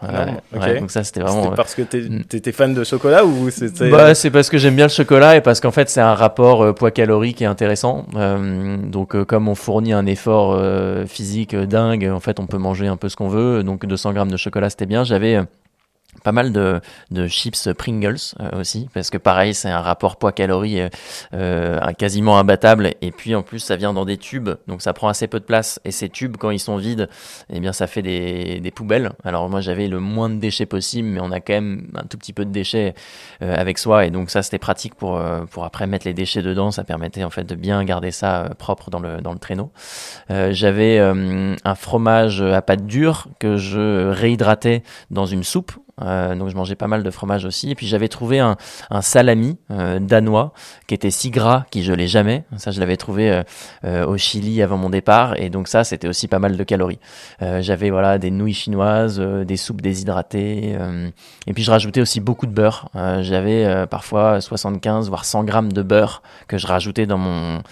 Okay. Donc ça c'était vraiment... C'était parce que t'étais fan de chocolat ou c'était... C'est parce que j'aime bien le chocolat et parce qu'en fait c'est un rapport poids-calorie qui est intéressant. Donc comme on fournit un effort physique dingue, en fait on peut manger un peu ce qu'on veut. Donc 200 grammes de chocolat c'était bien. J'avais pas mal de chips Pringles aussi, parce que pareil c'est un rapport poids-calorie quasiment imbattable, et puis en plus ça vient dans des tubes, donc ça prend assez peu de place, et ces tubes quand ils sont vides, eh bien ça fait des poubelles. Alors moi j'avais le moins de déchets possible, mais on a quand même un tout petit peu de déchets avec soi, et donc ça c'était pratique pour après mettre les déchets dedans. Ça permettait en fait de bien garder ça propre dans le traîneau. J'avais un fromage à pâte dure que je réhydratais dans une soupe. Donc je mangeais pas mal de fromage aussi, et puis j'avais trouvé un salami danois qui était si gras qu'il gelait jamais. Ça je l'avais trouvé au Chili avant mon départ, et donc ça c'était aussi pas mal de calories. J'avais des nouilles chinoises, des soupes déshydratées, et puis je rajoutais aussi beaucoup de beurre. J'avais parfois 75 voire 100 grammes de beurre que je rajoutais dans mon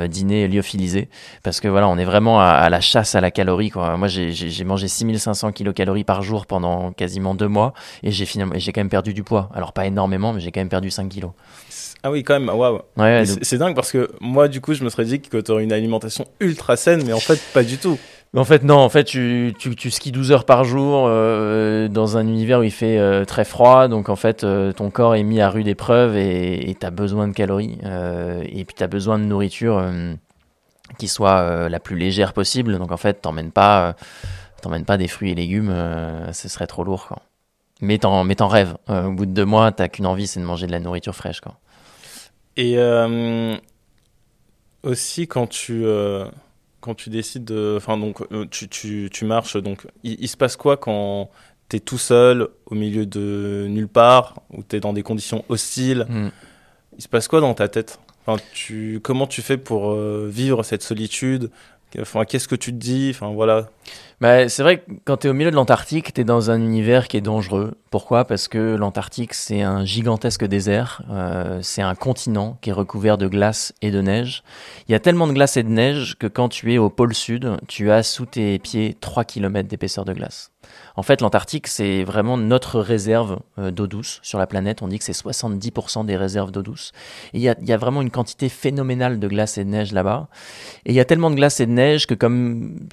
dîner lyophilisé, parce que on est vraiment à la chasse à la calorie, quoi. Moi j'ai mangé 6500 kilocalories par jour pendant quasiment 2 mois. Et j'ai quand même perdu du poids. Alors pas énormément, mais j'ai quand même perdu 5 kilos. Ah oui, quand même, waouh. Ouais, c'est dingue parce que moi, du coup, je me serais dit que tu aurais une alimentation ultra saine, mais en fait, pas du tout. En fait, non. En fait, tu skis 12 heures par jour dans un univers où il fait très froid. Donc, en fait, ton corps est mis à rude épreuve et tu as besoin de calories. Et puis, tu as besoin de nourriture qui soit la plus légère possible. Donc, en fait, t'emmènes pas des fruits et légumes. Ce serait trop lourd, quoi. Mais t'en rêves. Au bout de 2 mois, t'as qu'une envie, c'est de manger de la nourriture fraîche, quoi. Et aussi, quand tu décides de... Enfin, donc, tu marches, donc, il se passe quoi quand t'es tout seul, au milieu de nulle part, ou t'es dans des conditions hostiles? Il se passe quoi dans ta tête? Enfin, comment tu fais pour vivre cette solitude? Enfin, qu'est-ce que tu te dis? Enfin, voilà. C'est vrai que quand tu es au milieu de l'Antarctique, tu es dans un univers qui est dangereux. Pourquoi ? Parce que l'Antarctique, c'est un gigantesque désert. C'est un continent qui est recouvert de glace et de neige. Il y a tellement de glace et de neige que quand tu es au pôle sud, tu as sous tes pieds 3 km d'épaisseur de glace. En fait, l'Antarctique, c'est vraiment notre réserve d'eau douce sur la planète. On dit que c'est 70% des réserves d'eau douce. Et il y a vraiment une quantité phénoménale de glace et de neige là-bas. Et il y a tellement de glace et de neige que comme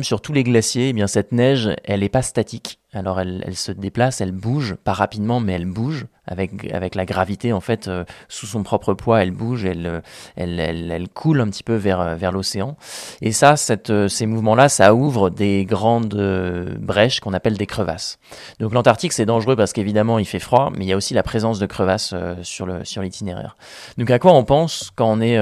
sur tous les glaciers, eh bien cette neige, elle n'est pas statique. Alors elle se déplace, elle bouge, pas rapidement, mais elle bouge. avec la gravité, en fait, sous son propre poids, elle bouge, elle coule un petit peu vers l'océan. Et ça, ces mouvements-là, ça ouvre des grandes brèches qu'on appelle des crevasses. Donc l'Antarctique, c'est dangereux parce qu'évidemment, il fait froid, mais il y a aussi la présence de crevasses sur l'itinéraire. Donc à quoi on pense quand on est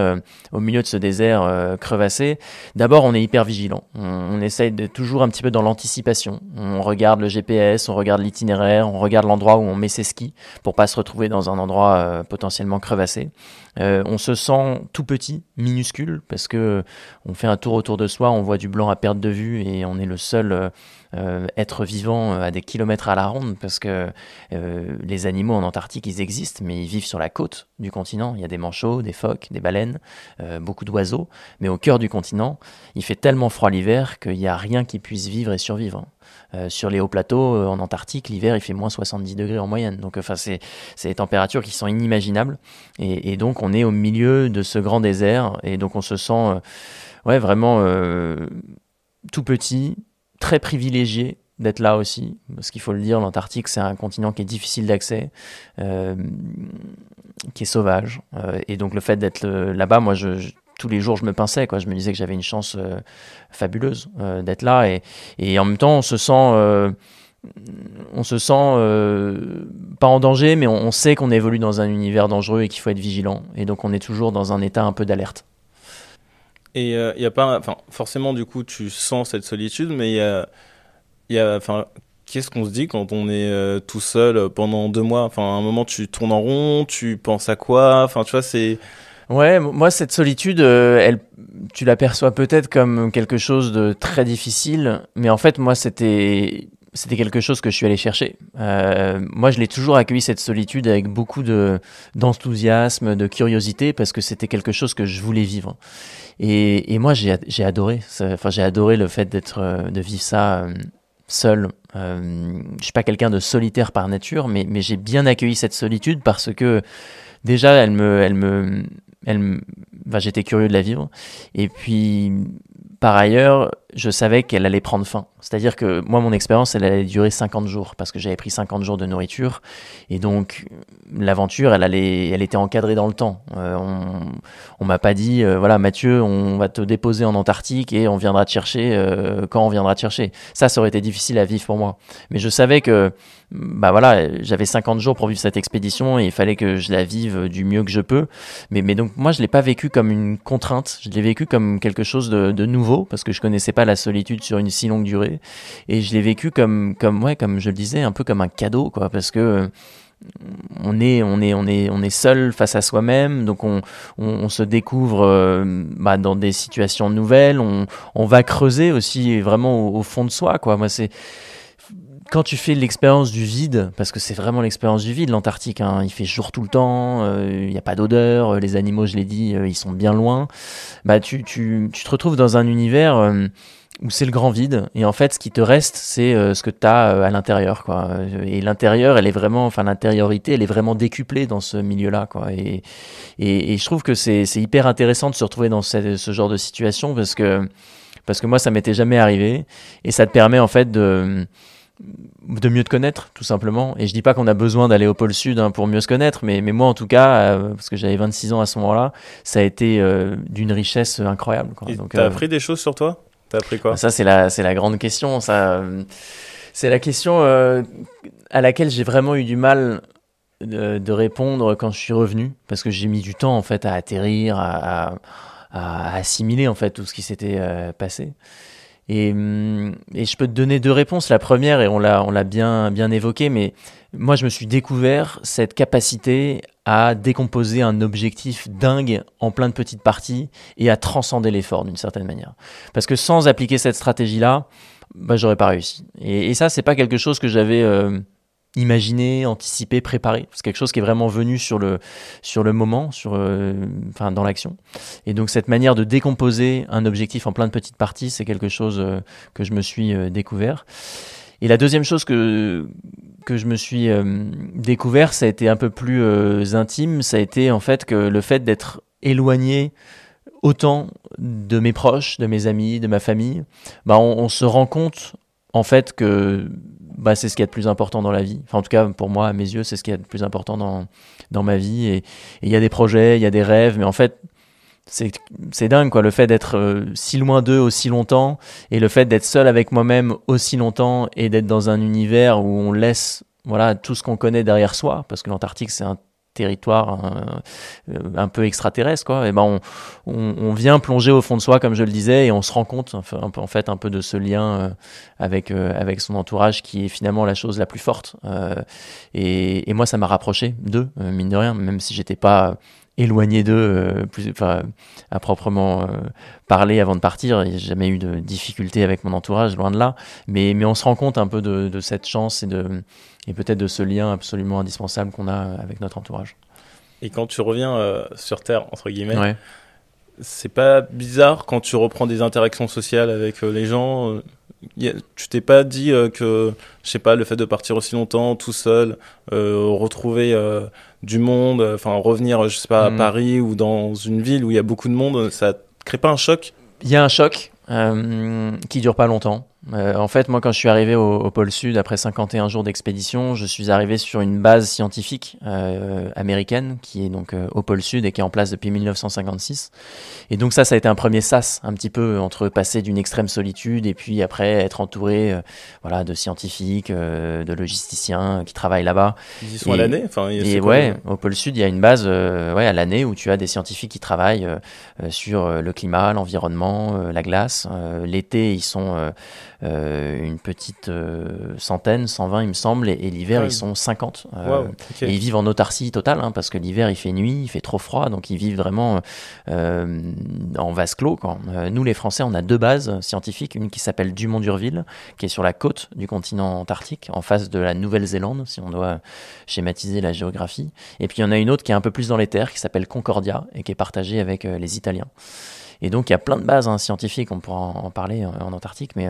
au milieu de ce désert crevassé? D'abord, on est hyper vigilant. On essaye de toujours un petit peu dans l'anticipation. On regarde le GPS, on regarde l'itinéraire, on regarde l'endroit où on met ses skis pour pas se retrouver dans un endroit potentiellement crevassé. On se sent tout petit, minuscule, parce que on fait un tour autour de soi, on voit du blanc à perte de vue et on est le seul être vivant à des kilomètres à la ronde, parce que les animaux en Antarctique, ils existent, mais ils vivent sur la côte du continent. Il y a des manchots, des phoques, des baleines, beaucoup d'oiseaux, mais au cœur du continent, il fait tellement froid l'hiver qu'il n'y a rien qui puisse vivre et survivre. Sur les hauts plateaux en Antarctique, l'hiver il fait moins 70 degrés en moyenne, donc c'est des températures qui sont inimaginables, et donc on est au milieu de ce grand désert, et donc on se sent vraiment tout petit, très privilégié d'être là aussi, parce qu'il faut le dire, l'Antarctique c'est un continent qui est difficile d'accès, qui est sauvage, et donc le fait d'être là-bas, moi tous les jours je me pinçais, quoi. Je me disais que j'avais une chance fabuleuse d'être là, et en même temps on se sent pas en danger, mais on sait qu'on évolue dans un univers dangereux et qu'il faut être vigilant, et donc on est toujours dans un état un peu d'alerte. Et il y a pas, enfin forcément du coup tu sens cette solitude, mais enfin qu'est-ce qu'on se dit quand on est tout seul pendant 2 mois? Enfin à un moment tu tournes en rond, tu penses à quoi? Enfin tu vois c'est. Ouais, moi cette solitude, tu l'aperçois peut-être comme quelque chose de très difficile, mais en fait moi c'était quelque chose que je suis allé chercher. Moi je l'ai toujours accueilli, cette solitude, avec beaucoup d'enthousiasme, de curiosité, parce que c'était quelque chose que je voulais vivre. Et moi j'ai adoré, j'ai adoré le fait de vivre ça seul. Je suis pas quelqu'un de solitaire par nature, mais j'ai bien accueilli cette solitude parce que déjà j'étais curieux de la vivre, et puis par ailleurs je savais qu'elle allait prendre fin. C'est-à-dire que moi mon expérience elle allait durer 50 jours, parce que j'avais pris 50 jours de nourriture, et donc l'aventure elle était encadrée dans le temps. On m'a pas dit voilà Mathieu, on va te déposer en Antarctique et on viendra te chercher quand on viendra te chercher. Ça aurait été difficile à vivre pour moi, mais je savais que j'avais 50 jours pour vivre cette expédition, et il fallait que je la vive du mieux que je peux. Mais donc moi je l'ai pas vécu comme une contrainte, je l'ai vécu comme quelque chose de nouveau, parce que je connaissais pas la solitude sur une si longue durée, et je l'ai vécu comme je le disais, un peu comme un cadeau, quoi, parce que on est seul face à soi-même, donc on se découvre dans des situations nouvelles, on va creuser aussi vraiment au fond de soi, quoi. Moi c'est quand tu fais l'expérience du vide, parce que c'est vraiment l'expérience du vide, l'Antarctique, hein, il fait jour tout le temps, il n'y a pas d'odeur, les animaux, je l'ai dit, ils sont bien loin. Tu te retrouves dans un univers où c'est le grand vide, et en fait, ce qui te reste, c'est ce que tu as à l'intérieur, quoi. Et l'intérieur, l'intériorité, elle est vraiment décuplée dans ce milieu-là, quoi. Et je trouve que c'est hyper intéressant de se retrouver dans ce genre de situation, parce que moi, ça m'était jamais arrivé, et ça te permet en fait de mieux te connaître, tout simplement. Et je dis pas qu'on a besoin d'aller au pôle sud pour mieux se connaître, mais moi en tout cas, parce que j'avais 26 ans à ce moment-là, ça a été d'une richesse incroyable, quoi. Et donc t'as appris des choses sur toi? T'as appris quoi? Ça c'est la grande question, ça c'est la question à laquelle j'ai vraiment eu du mal de répondre quand je suis revenu, parce que j'ai mis du temps en fait à atterrir, à assimiler en fait tout ce qui s'était passé. Et je peux te donner 2 réponses. La première, et on l'a bien évoqué, mais moi je me suis découvert cette capacité à décomposer un objectif dingue en plein de petites parties et à transcender l'effort d'une certaine manière. Parce que sans appliquer cette stratégie-là, j'aurais pas réussi. Et ça, c'est pas quelque chose que j'avais imaginé, anticipé, préparé. C'est quelque chose qui est vraiment venu sur le moment, dans l'action. Et donc cette manière de décomposer un objectif en plein de petites parties, c'est quelque chose que je me suis découvert. Et la deuxième chose que je me suis découvert, ça a été un peu plus intime, ça a été en fait que le fait d'être éloigné autant de mes proches, de mes amis, de ma famille, on se rend compte en fait que c'est ce qu'il y a de plus important dans la vie. Enfin, en tout cas, pour moi, à mes yeux, c'est ce qu'il y a de plus important dans ma vie. Et il y a des projets, il y a des rêves, mais en fait, c'est dingue, quoi, le fait d'être si loin d'eux aussi longtemps, et le fait d'être seul avec moi-même aussi longtemps, et d'être dans un univers où on laisse tout ce qu'on connaît derrière soi, parce que l'Antarctique, c'est un territoire un peu extraterrestre, quoi. Et on vient plonger au fond de soi, comme je le disais, et on se rend compte en fait un peu de ce lien avec son entourage, qui est finalement la chose la plus forte. Et moi, ça m'a rapproché d'eux, mine de rien, même si j'étais pas éloigné d'eux à proprement parler avant de partir. J'ai jamais eu de difficultés avec mon entourage, loin de là, mais on se rend compte un peu de cette chance et peut-être de ce lien absolument indispensable qu'on a avec notre entourage. Et quand tu reviens sur Terre, entre guillemets, c'est pas bizarre quand tu reprends des interactions sociales avec les gens, tu t'es pas dit que, je sais pas, le fait de partir aussi longtemps tout seul, retrouver du monde, revenir, je sais pas, à Paris ou dans une ville où il y a beaucoup de monde, ça crée pas un choc? Il y a un choc qui dure pas longtemps. En fait, moi, quand je suis arrivé au pôle Sud, après 51 jours d'expédition, je suis arrivé sur une base scientifique américaine qui est donc au pôle Sud et qui est en place depuis 1956. Et donc ça a été un premier sas, un petit peu, entre passer d'une extrême solitude et puis après être entouré de scientifiques, de logisticiens qui travaillent là-bas. Ils y sont à l'année? Au pôle Sud, il y a une base à l'année où tu as des scientifiques qui travaillent sur le climat, l'environnement, la glace. L'été, ils sont une petite centaine, 120 il me semble, et l'hiver ils sont 50. Et ils vivent en autarcie totale, parce que l'hiver il fait nuit, il fait trop froid, donc ils vivent vraiment en vase clos, quoi. Nous les Français, on a 2 bases scientifiques, une qui s'appelle Dumont-d'Urville, qui est sur la côte du continent antarctique, en face de la Nouvelle-Zélande, si on doit schématiser la géographie, et puis il y en a une autre qui est un peu plus dans les terres, qui s'appelle Concordia, et qui est partagée avec les Italiens. Et donc, il y a plein de bases scientifiques, on pourra en parler en Antarctique, mais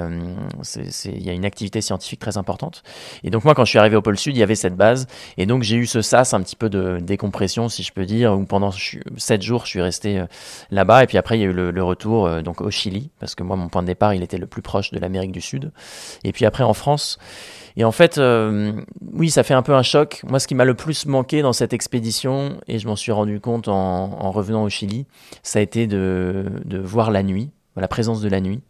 il y a une activité scientifique très importante. Et donc, moi, quand je suis arrivé au pôle Sud, il y avait cette base. Et donc, j'ai eu ce sas un petit peu de décompression, si je peux dire, où pendant 7 jours, je suis resté là-bas. Et puis après, il y a eu le retour donc au Chili, parce que moi, mon point de départ, il était le plus proche de l'Amérique du Sud. Et puis après, en France. Et en fait, oui, ça fait un peu un choc. Moi, ce qui m'a le plus manqué dans cette expédition, et je m'en suis rendu compte en revenant au Chili, ça a été de voir la nuit, la présence de la nuit,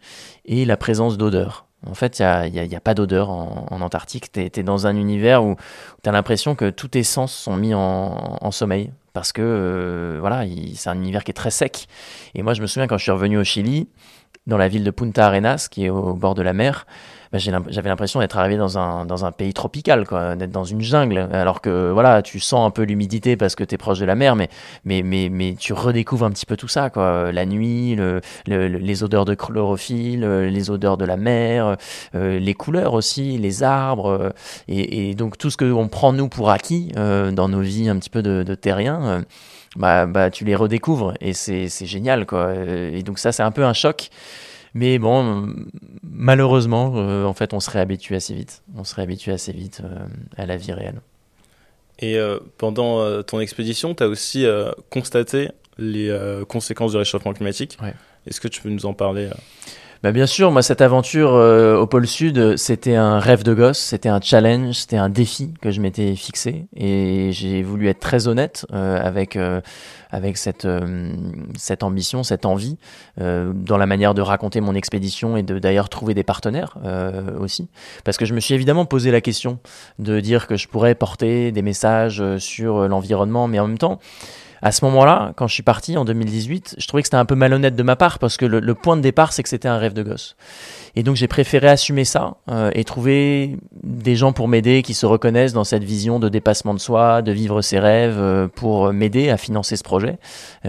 et la présence d'odeurs. En fait, il y a pas d'odeur en Antarctique. T'es dans un univers où t'as l'impression que tous tes sens sont mis en sommeil. Parce que, c'est un univers qui est très sec. Et moi, je me souviens quand je suis revenu au Chili, dans la ville de Punta Arenas, qui est au bord de la mer, j'avais l'impression d'être arrivé dans un pays tropical, quoi, d'être dans une jungle, alors que tu sens un peu l'humidité parce que t'es proche de la mer, mais tu redécouvres un petit peu tout ça, quoi, la nuit, les odeurs de chlorophylle, les odeurs de la mer, les couleurs aussi, les arbres, et donc tout ce que on prend nous pour acquis dans nos vies un petit peu de terriens. Tu les redécouvres et c'est génial, quoi. Et donc ça, c'est un peu un choc. Mais bon, malheureusement, en fait, on se réhabitue assez vite. À la vie réelle. Et pendant ton expédition, tu as aussi constaté les conséquences du réchauffement climatique. Ouais. Est-ce que tu peux nous en parler Bien sûr, moi cette aventure au pôle Sud, c'était un rêve de gosse, c'était un challenge, c'était un défi que je m'étais fixé et j'ai voulu être très honnête avec cette ambition, cette envie dans la manière de raconter mon expédition et de d'ailleurs trouver des partenaires aussi. Parce que je me suis évidemment posé la question de dire que je pourrais porter des messages sur l'environnement, mais en même temps, à ce moment-là, quand je suis parti en 2018, je trouvais que c'était un peu malhonnête de ma part parce que le point de départ, c'est que c'était un rêve de gosse. Et donc j'ai préféré assumer ça et trouver des gens pour m'aider qui se reconnaissent dans cette vision de dépassement de soi, de vivre ses rêves pour m'aider à financer ce projet.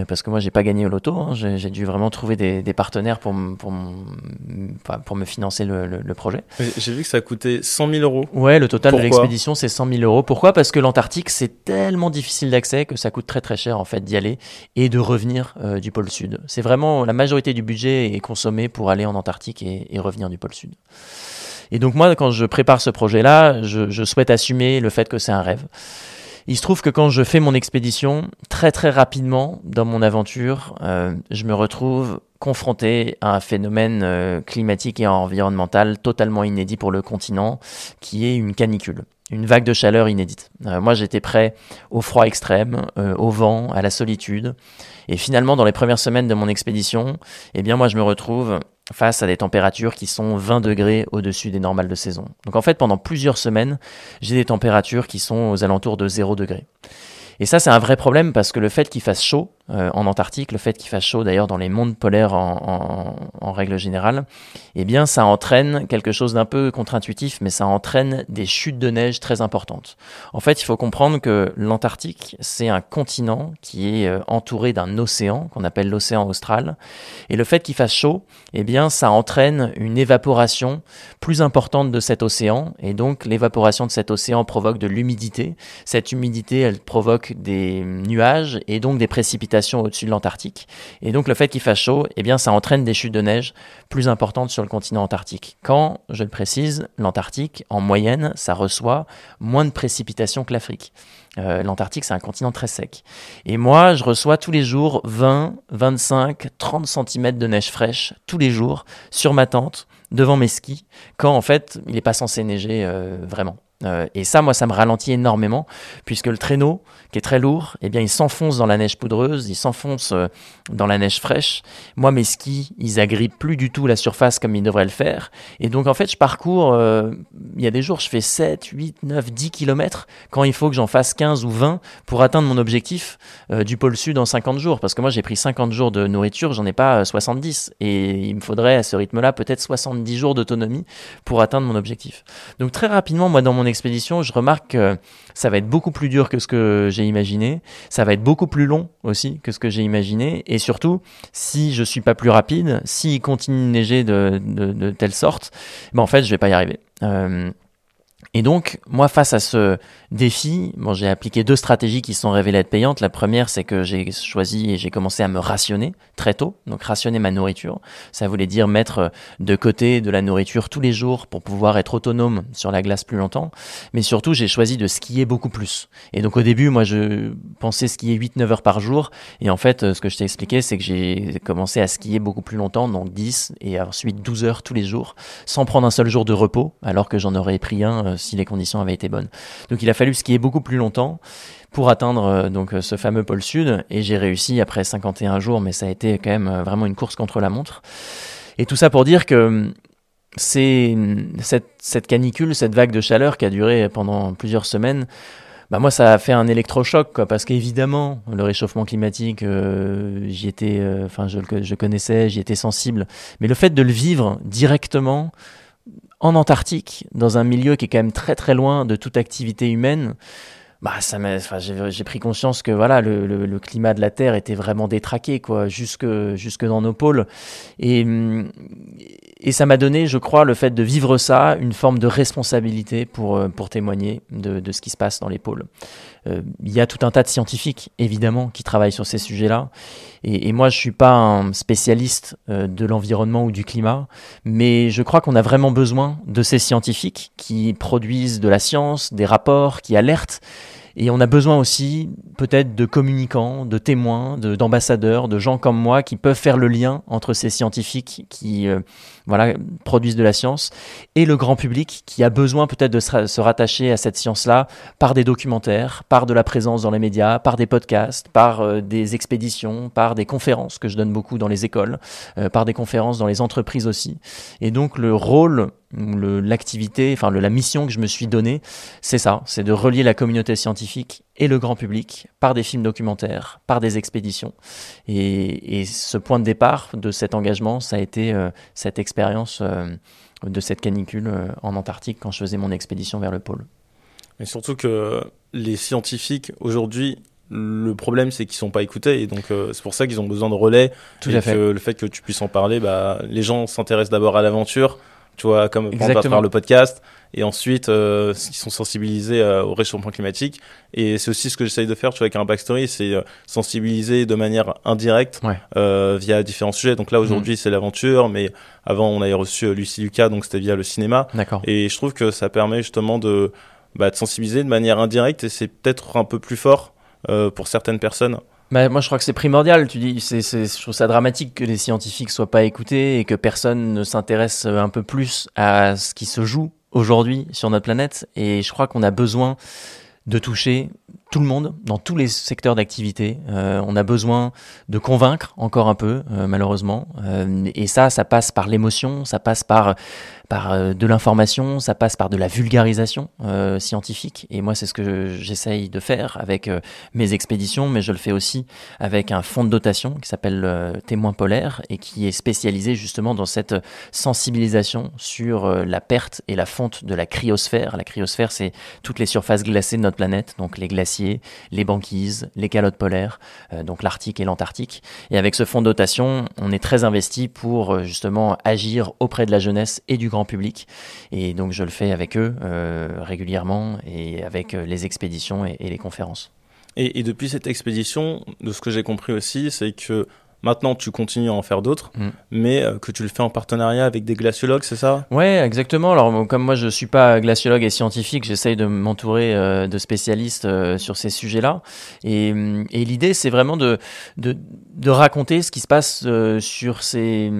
Parce que moi, j'ai pas gagné au loto. J'ai dû vraiment trouver des partenaires pour me financer le projet. J'ai vu que ça coûtait 100 000 euros. Ouais, le total Pourquoi ? de l'expédition, c'est 100 000 euros. Pourquoi ? Parce que l'Antarctique, c'est tellement difficile d'accès que ça coûte très très cher en fait d'y aller et de revenir du pôle Sud. C'est vraiment la majorité du budget est consommé pour aller en Antarctique et revenir du pôle Sud. Et donc moi, quand je prépare ce projet-là, je souhaite assumer le fait que c'est un rêve. Il se trouve que quand je fais mon expédition, très très rapidement dans mon aventure, je me retrouve confronté à un phénomène climatique et environnemental totalement inédit pour le continent, qui est une canicule. Une vague de chaleur inédite. Moi, j'étais prêt au froid extrême, au vent, à la solitude. Et finalement, dans les premières semaines de mon expédition, eh bien, moi, je me retrouve face à des températures qui sont 20 degrés au-dessus des normales de saison. Donc, en fait, pendant plusieurs semaines, j'ai des températures qui sont aux alentours de 0 degré. Et ça, c'est un vrai problème parce que le fait qu'il fasse chaud en Antarctique, le fait qu'il fasse chaud d'ailleurs dans les mondes polaires en règle générale, eh bien, ça entraîne quelque chose d'un peu contre-intuitif, mais ça entraîne des chutes de neige très importantes. En fait, il faut comprendre que l'Antarctique, c'est un continent qui est entouré d'un océan qu'on appelle l'océan austral. Et le fait qu'il fasse chaud, eh bien, ça entraîne une évaporation plus importante de cet océan. Et donc, l'évaporation de cet océan provoque de l'humidité. Cette humidité, elle provoque des nuages et donc des précipitations au-dessus de l'Antarctique. Et donc le fait qu'il fasse chaud, eh bien ça entraîne des chutes de neige plus importantes sur le continent antarctique. Quand, je le précise, l'Antarctique, en moyenne, ça reçoit moins de précipitations que l'Afrique. L'Antarctique, c'est un continent très sec. Et moi, je reçois tous les jours 20, 25, 30 cm de neige fraîche, tous les jours, sur ma tente, devant mes skis, quand en fait, il n'est pas censé neiger vraiment. Et ça, moi, ça me ralentit énormément, puisque le traîneau, qui est très lourd, eh bien, il s'enfonce dans la neige poudreuse, il s'enfonce dans la neige fraîche. Moi, mes skis, ils agrippent plus du tout la surface comme ils devraient le faire. Et donc, en fait, je parcours, il y a des jours, je fais 7, 8, 9, 10 kilomètres, quand il faut que j'en fasse 15 ou 20 pour atteindre mon objectif du pôle sud en 50 jours. Parce que moi, j'ai pris 50 jours de nourriture, j'en ai pas 70. Et il me faudrait, à ce rythme-là, peut-être 70 jours d'autonomie pour atteindre mon objectif. Donc, très rapidement, moi, dans mon expédition, je remarque que ça va être beaucoup plus dur que ce que j'ai imaginé, ça va être beaucoup plus long aussi que ce que j'ai imaginé, et surtout, si je suis pas plus rapide, s'il continue de neiger de telle sorte, ben en fait, je vais pas y arriver. Et donc, moi, face à ce défi, j'ai appliqué 2 stratégies qui se sont révélées être payantes. La première, c'est que j'ai choisi et j'ai commencé à me rationner très tôt. Donc, rationner ma nourriture. Ça voulait dire mettre de côté de la nourriture tous les jours pour pouvoir être autonome sur la glace plus longtemps. Mais surtout, j'ai choisi de skier beaucoup plus. Et donc, au début, moi, je pensais skier 8-9 heures par jour. Et en fait, ce que je t'ai expliqué, c'est que j'ai commencé à skier beaucoup plus longtemps, donc 10 et ensuite 12 heures tous les jours, sans prendre un seul jour de repos, alors que j'en aurais pris un si les conditions avaient été bonnes. Donc il a fallu skier beaucoup plus longtemps pour atteindre donc ce fameux pôle sud, et j'ai réussi après 51 jours, mais ça a été quand même vraiment une course contre la montre. Et tout ça pour dire que c'est cette canicule, cette vague de chaleur qui a duré pendant plusieurs semaines, bah moi ça a fait un électrochoc, quoi, parce qu'évidemment le réchauffement climatique, j'y étais, je connaissais, j'y étais sensible, mais le fait de le vivre directement en Antarctique, dans un milieu qui est quand même très très loin de toute activité humaine, bah j'ai pris conscience que voilà, le climat de la Terre était vraiment détraqué, quoi, jusque dans nos pôles, et ça m'a donné, je crois, le fait de vivre ça, une forme de responsabilité pour témoigner de ce qui se passe dans les pôles. Il y a tout un tas de scientifiques, évidemment, qui travaillent sur ces sujets-là. Et moi, je ne suis pas un spécialiste de l'environnement ou du climat, mais je crois qu'on a vraiment besoin de ces scientifiques qui produisent de la science, des rapports, qui alertent. Et on a besoin aussi peut-être de communicants, de témoins, d'ambassadeurs, de gens comme moi qui peuvent faire le lien entre ces scientifiques qui produisent de la science et le grand public qui a besoin peut-être de se rattacher à cette science-là par des documentaires, par de la présence dans les médias, par des podcasts, par des expéditions, par des conférences que je donne beaucoup dans les écoles, par des conférences dans les entreprises aussi. Et donc le rôle, l'activité, la mission que je me suis donnée, c'est ça, c'est de relier la communauté scientifique et le grand public par des films documentaires, par des expéditions. Et ce point de départ de cet engagement, ça a été cette expérience de cette canicule en Antarctique quand je faisais mon expédition vers le pôle. Mais surtout que les scientifiques, aujourd'hui, le problème, c'est qu'ils ne sont pas écoutés, et donc c'est pour ça qu'ils ont besoin de relais. Tout à fait. Que le fait que tu puisses en parler, les gens s'intéressent d'abord à l'aventure, tu vois, comme à travers le podcast, et ensuite ils sont sensibilisés au réchauffement climatique. Et c'est aussi ce que j'essaye de faire, tu vois, avec un backstory, c'est sensibiliser de manière indirecte via différents sujets. Donc là aujourd'hui c'est l'aventure, mais avant on avait reçu Lucie Lucas, donc c'était via le cinéma. D'accord. Et je trouve que ça permet justement de sensibiliser de manière indirecte, et c'est peut-être un peu plus fort pour certaines personnes. Bah, moi, je crois que c'est primordial. Tu dis, je trouve ça dramatique que les scientifiques soient pas écoutés et que personne ne s'intéresse un peu plus à ce qui se joue aujourd'hui sur notre planète. Et je crois qu'on a besoin de toucher tout le monde dans tous les secteurs d'activité. On a besoin de convaincre encore un peu, malheureusement. Et ça passe par l'émotion, ça passe par de l'information, ça passe par de la vulgarisation scientifique. Et moi, c'est ce que j'essaye de faire avec mes expéditions, mais je le fais aussi avec un fonds de dotation qui s'appelle Témoin polaire et qui est spécialisé justement dans cette sensibilisation sur la perte et la fonte de la cryosphère. La cryosphère, c'est toutes les surfaces glacées de notre planète, donc les glaciers, les banquises, les calottes polaires, donc l'Arctique et l'Antarctique. Et avec ce fonds de dotation, on est très investi pour justement agir auprès de la jeunesse et du grand public. Et donc je le fais avec eux régulièrement et avec les expéditions et les conférences. Et depuis cette expédition, de ce que j'ai compris aussi, c'est que maintenant, tu continues à en faire d'autres, mais que tu le fais en partenariat avec des glaciologues, c'est ça ? Ouais, exactement. Alors, comme moi, je suis pas glaciologue et scientifique, j'essaye de m'entourer de spécialistes sur ces sujets-là. Et l'idée, c'est vraiment de raconter ce qui se passe sur ces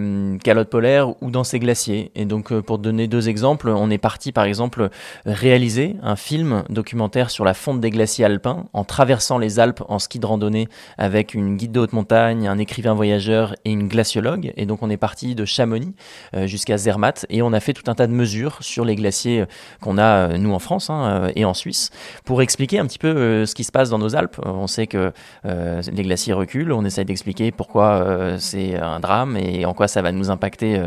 calottes polaires ou dans ces glaciers. Et donc, pour te donner 2 exemples, on est parti, par exemple, réaliser un film documentaire sur la fonte des glaciers alpins en traversant les Alpes en ski de randonnée avec une guide de haute montagne, un écrivain voyageur et une glaciologue. Et donc on est parti de Chamonix jusqu'à Zermatt et on a fait tout un tas de mesures sur les glaciers qu'on a nous en France et en Suisse pour expliquer un petit peu ce qui se passe dans nos Alpes. On sait que les glaciers reculent, on essaie d'expliquer pourquoi c'est un drame et en quoi ça va nous impacter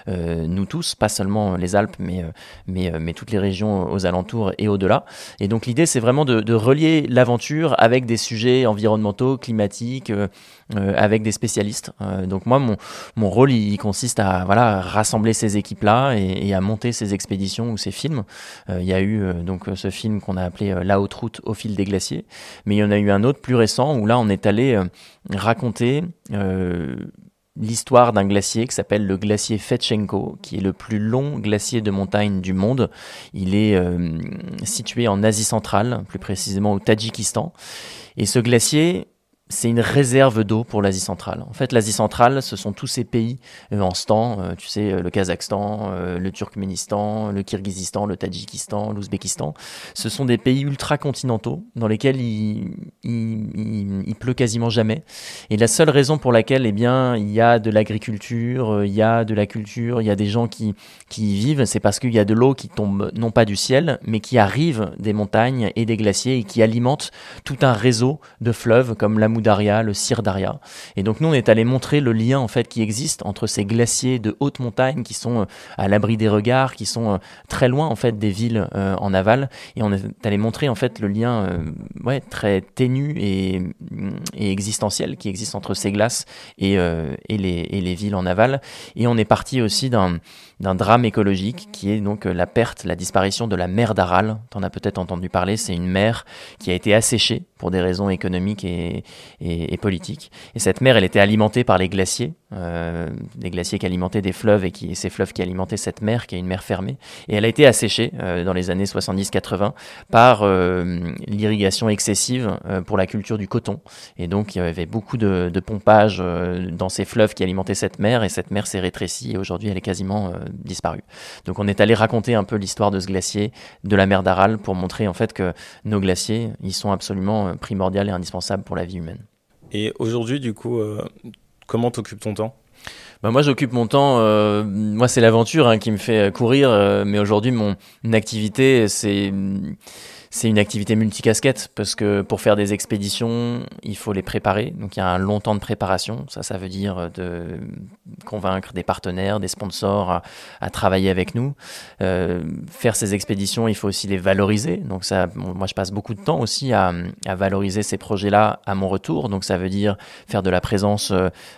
nous tous, pas seulement les Alpes mais toutes les régions aux alentours et au-delà. Et donc l'idée c'est vraiment de relier l'aventure avec des sujets environnementaux, climatiques, avec des spécialistes. Donc moi, mon rôle, il consiste à rassembler ces équipes-là et à monter ces expéditions ou ces films. Il y a eu donc ce film qu'on a appelé La haute route au fil des glaciers, mais il y en a eu un autre plus récent où là, on est allé raconter l'histoire d'un glacier qui s'appelle le glacier Fedtchenko, qui est le plus long glacier de montagne du monde. Il est situé en Asie centrale, plus précisément au Tadjikistan. Et ce glacier, c'est une réserve d'eau pour l'Asie centrale. En fait, l'Asie centrale, ce sont tous ces pays en ce temps, tu sais, le Kazakhstan, le Turkménistan, le Kirghizistan, le Tadjikistan, l'Ouzbékistan. Ce sont des pays ultra-continentaux dans lesquels il pleut quasiment jamais. Et la seule raison pour laquelle, eh bien, il y a de l'agriculture, il y a de la culture, il y a des gens qui y vivent, c'est parce qu'il y a de l'eau qui tombe non pas du ciel, mais qui arrive des montagnes et des glaciers et qui alimente tout un réseau de fleuves comme l'Amou Daria, le Sir Daria. Et donc nous on est allé montrer le lien en fait qui existe entre ces glaciers de haute montagne qui sont à l'abri des regards, qui sont très loin en fait des villes en aval, et on est allé montrer en fait le lien très ténu et existentiel qui existe entre ces glaces et les villes en aval. Et on est parti aussi d'un drame écologique qui est donc la disparition de la mer d'Aral. T'en as peut-être entendu parler, c'est une mer qui a été asséchée pour des raisons économiques et politiques. Et cette mer, elle était alimentée par les glaciers qui alimentaient des fleuves et ces fleuves qui alimentaient cette mer, qui est une mer fermée. Et elle a été asséchée dans les années 70-80 par l'irrigation excessive pour la culture du coton. Et donc, il y avait beaucoup de pompage dans ces fleuves qui alimentaient cette mer, et cette mer s'est rétrécie et aujourd'hui, elle est quasiment disparue. Donc, on est allé raconter un peu l'histoire de ce glacier, de la mer d'Aral, pour montrer en fait que nos glaciers, ils sont absolument primordiaux et indispensables pour la vie humaine. Et aujourd'hui, du coup, comment t'occupes ton temps ? Moi, j'occupe mon temps. Moi, c'est l'aventure qui me fait courir. Mais aujourd'hui, mon activité, c'est une activité multicasquette parce que pour faire des expéditions, il faut les préparer. Donc, il y a un long temps de préparation. Ça veut dire de convaincre des partenaires, des sponsors à travailler avec nous. Faire ces expéditions, il faut aussi les valoriser. Donc, moi, je passe beaucoup de temps aussi à valoriser ces projets-là à mon retour. Donc, ça veut dire faire de la présence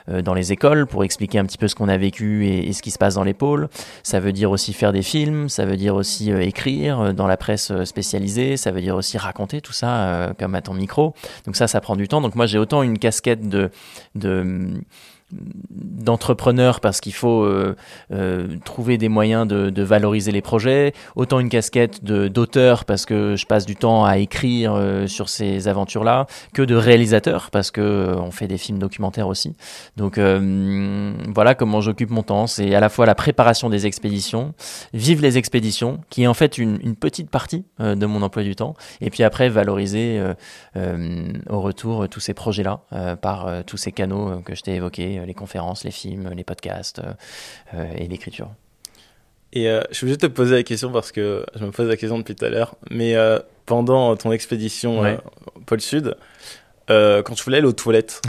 dans les écoles pour expliquer un petit peu ce qu'on a vécu et ce qui se passe dans les pôles. Ça veut dire aussi faire des films. Ça veut dire aussi écrire dans la presse spécialisée. Ça veut dire aussi raconter tout ça comme à ton micro. Donc ça prend du temps. Donc moi, j'ai autant une casquette de d'entrepreneur parce qu'il faut trouver des moyens de valoriser les projets, autant une casquette d'auteur parce que je passe du temps à écrire sur ces aventures-là, que de réalisateur parce que on fait des films documentaires aussi. Donc voilà comment j'occupe mon temps. C'est à la fois la préparation des expéditions, vivre les expéditions, qui est en fait une petite partie de mon emploi du temps, et puis après valoriser au retour tous ces projets-là par tous ces canaux que je t'ai évoqués, les conférences, les films, les podcasts et l'écriture. Et je suis obligé de te poser la question parce que je me pose la question depuis tout à l'heure, mais pendant ton expédition pôle Sud, quand tu voulais aller aux toilettes,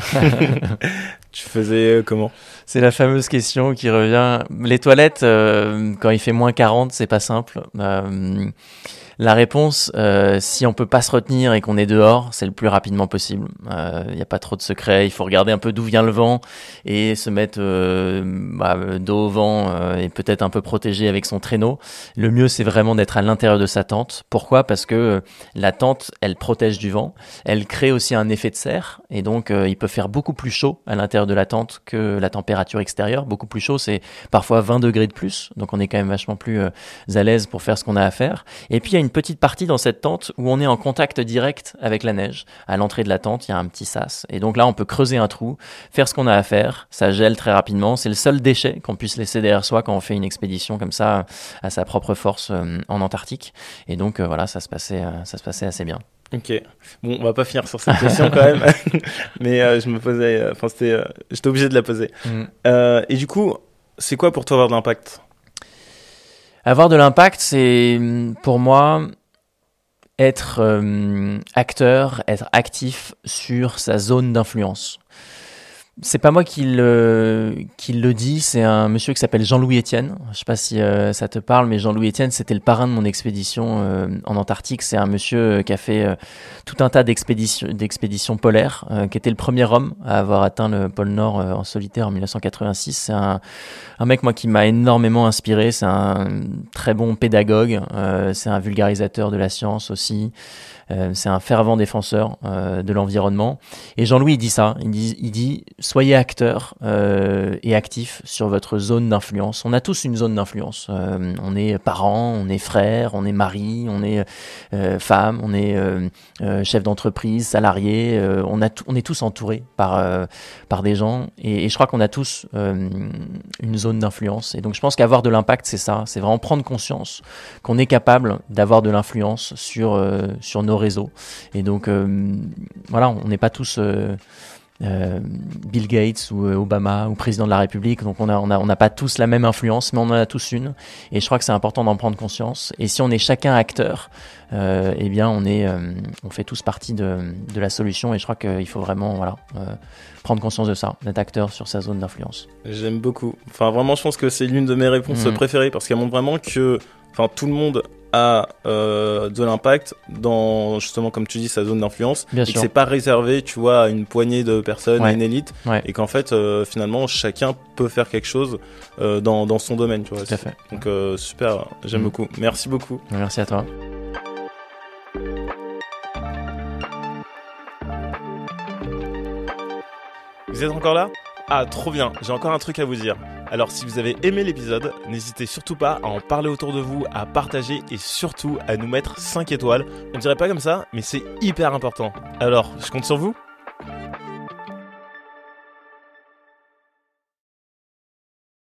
tu faisais comment ? C'est la fameuse question qui revient. Les toilettes, quand il fait moins 40, c'est pas simple. La réponse, si on peut pas se retenir et qu'on est dehors, c'est le plus rapidement possible. Il n'y a pas trop de secret. Il faut regarder un peu d'où vient le vent et se mettre dos au vent et peut-être un peu protégé avec son traîneau. Le mieux, c'est vraiment d'être à l'intérieur de sa tente. Pourquoi ? Parce que la tente, elle protège du vent. Elle crée aussi un effet de serre et donc il peut faire beaucoup plus chaud à l'intérieur de la tente que la température extérieure. Beaucoup plus chaud, c'est parfois 20 degrés de plus. Donc on est quand même vachement plus à l'aise pour faire ce qu'on a à faire. Et puis il y a une petite partie dans cette tente où on est en contact direct avec la neige. À l'entrée de la tente, il y a un petit sas. Et donc là, on peut creuser un trou, faire ce qu'on a à faire. Ça gèle très rapidement. C'est le seul déchet qu'on puisse laisser derrière soi quand on fait une expédition comme ça à sa propre force en Antarctique. Et donc voilà, ça se passait assez bien. Ok. Bon, on va pas finir sur cette question quand même, mais je me posais, j'étais obligé de la poser. Et du coup, c'est quoi pour toi avoir de l'impact ? Avoir de l'impact, c'est pour moi être acteur, être actif sur sa zone d'influence. C'est pas moi qui le dit, c'est un monsieur qui s'appelle Jean-Louis Etienne. Je sais pas si ça te parle, mais Jean-Louis Etienne, c'était le parrain de mon expédition en Antarctique. C'est un monsieur qui a fait tout un tas d'expéditions polaires, qui était le premier homme à avoir atteint le pôle Nord en solitaire en 1986. C'est un mec, moi, qui m'a énormément inspiré. C'est un très bon pédagogue. C'est un vulgarisateur de la science aussi. C'est un fervent défenseur de l'environnement. Et Jean-Louis, il dit ça. Il dit soyez acteur et actif sur votre zone d'influence. On a tous une zone d'influence. On est parents, on est frères, on est mari, on est femme, on est chef d'entreprise, salarié. On est tous entourés par des gens. Et je crois qu'on a tous une zone d'influence. Et donc, je pense qu'avoir de l'impact, c'est ça. C'est vraiment prendre conscience qu'on est capable d'avoir de l'influence sur nos réseaux. Et donc, voilà, on n'est pas tous Bill Gates ou Obama ou président de la République, donc on n'a pas tous la même influence, mais on en a tous une. Et je crois que c'est important d'en prendre conscience. Et si on est chacun acteur, eh bien, on fait tous partie de la solution. Et je crois qu'il faut vraiment, prendre conscience de ça, d'être acteur sur sa zone d'influence. J'aime beaucoup. Enfin, vraiment, je pense que c'est l'une de mes réponses préférées parce qu'elle montre vraiment que, tout le monde a de l'impact dans, justement, comme tu dis, sa zone d'influence. Bien et sûr. que c'est pas réservé, tu vois, à une poignée de personnes, à une élite. Ouais. Et qu'en fait, finalement, chacun peut faire quelque chose dans son domaine, tu vois. Tout à fait. Donc, super, j'aime beaucoup. Merci beaucoup. Merci à toi. Vous êtes encore là ? Ah, trop bien, j'ai encore un truc à vous dire. Alors, si vous avez aimé l'épisode, n'hésitez surtout pas à en parler autour de vous, à partager et surtout à nous mettre 5 étoiles. On dirait pas comme ça, mais c'est hyper important. Alors, je compte sur vous.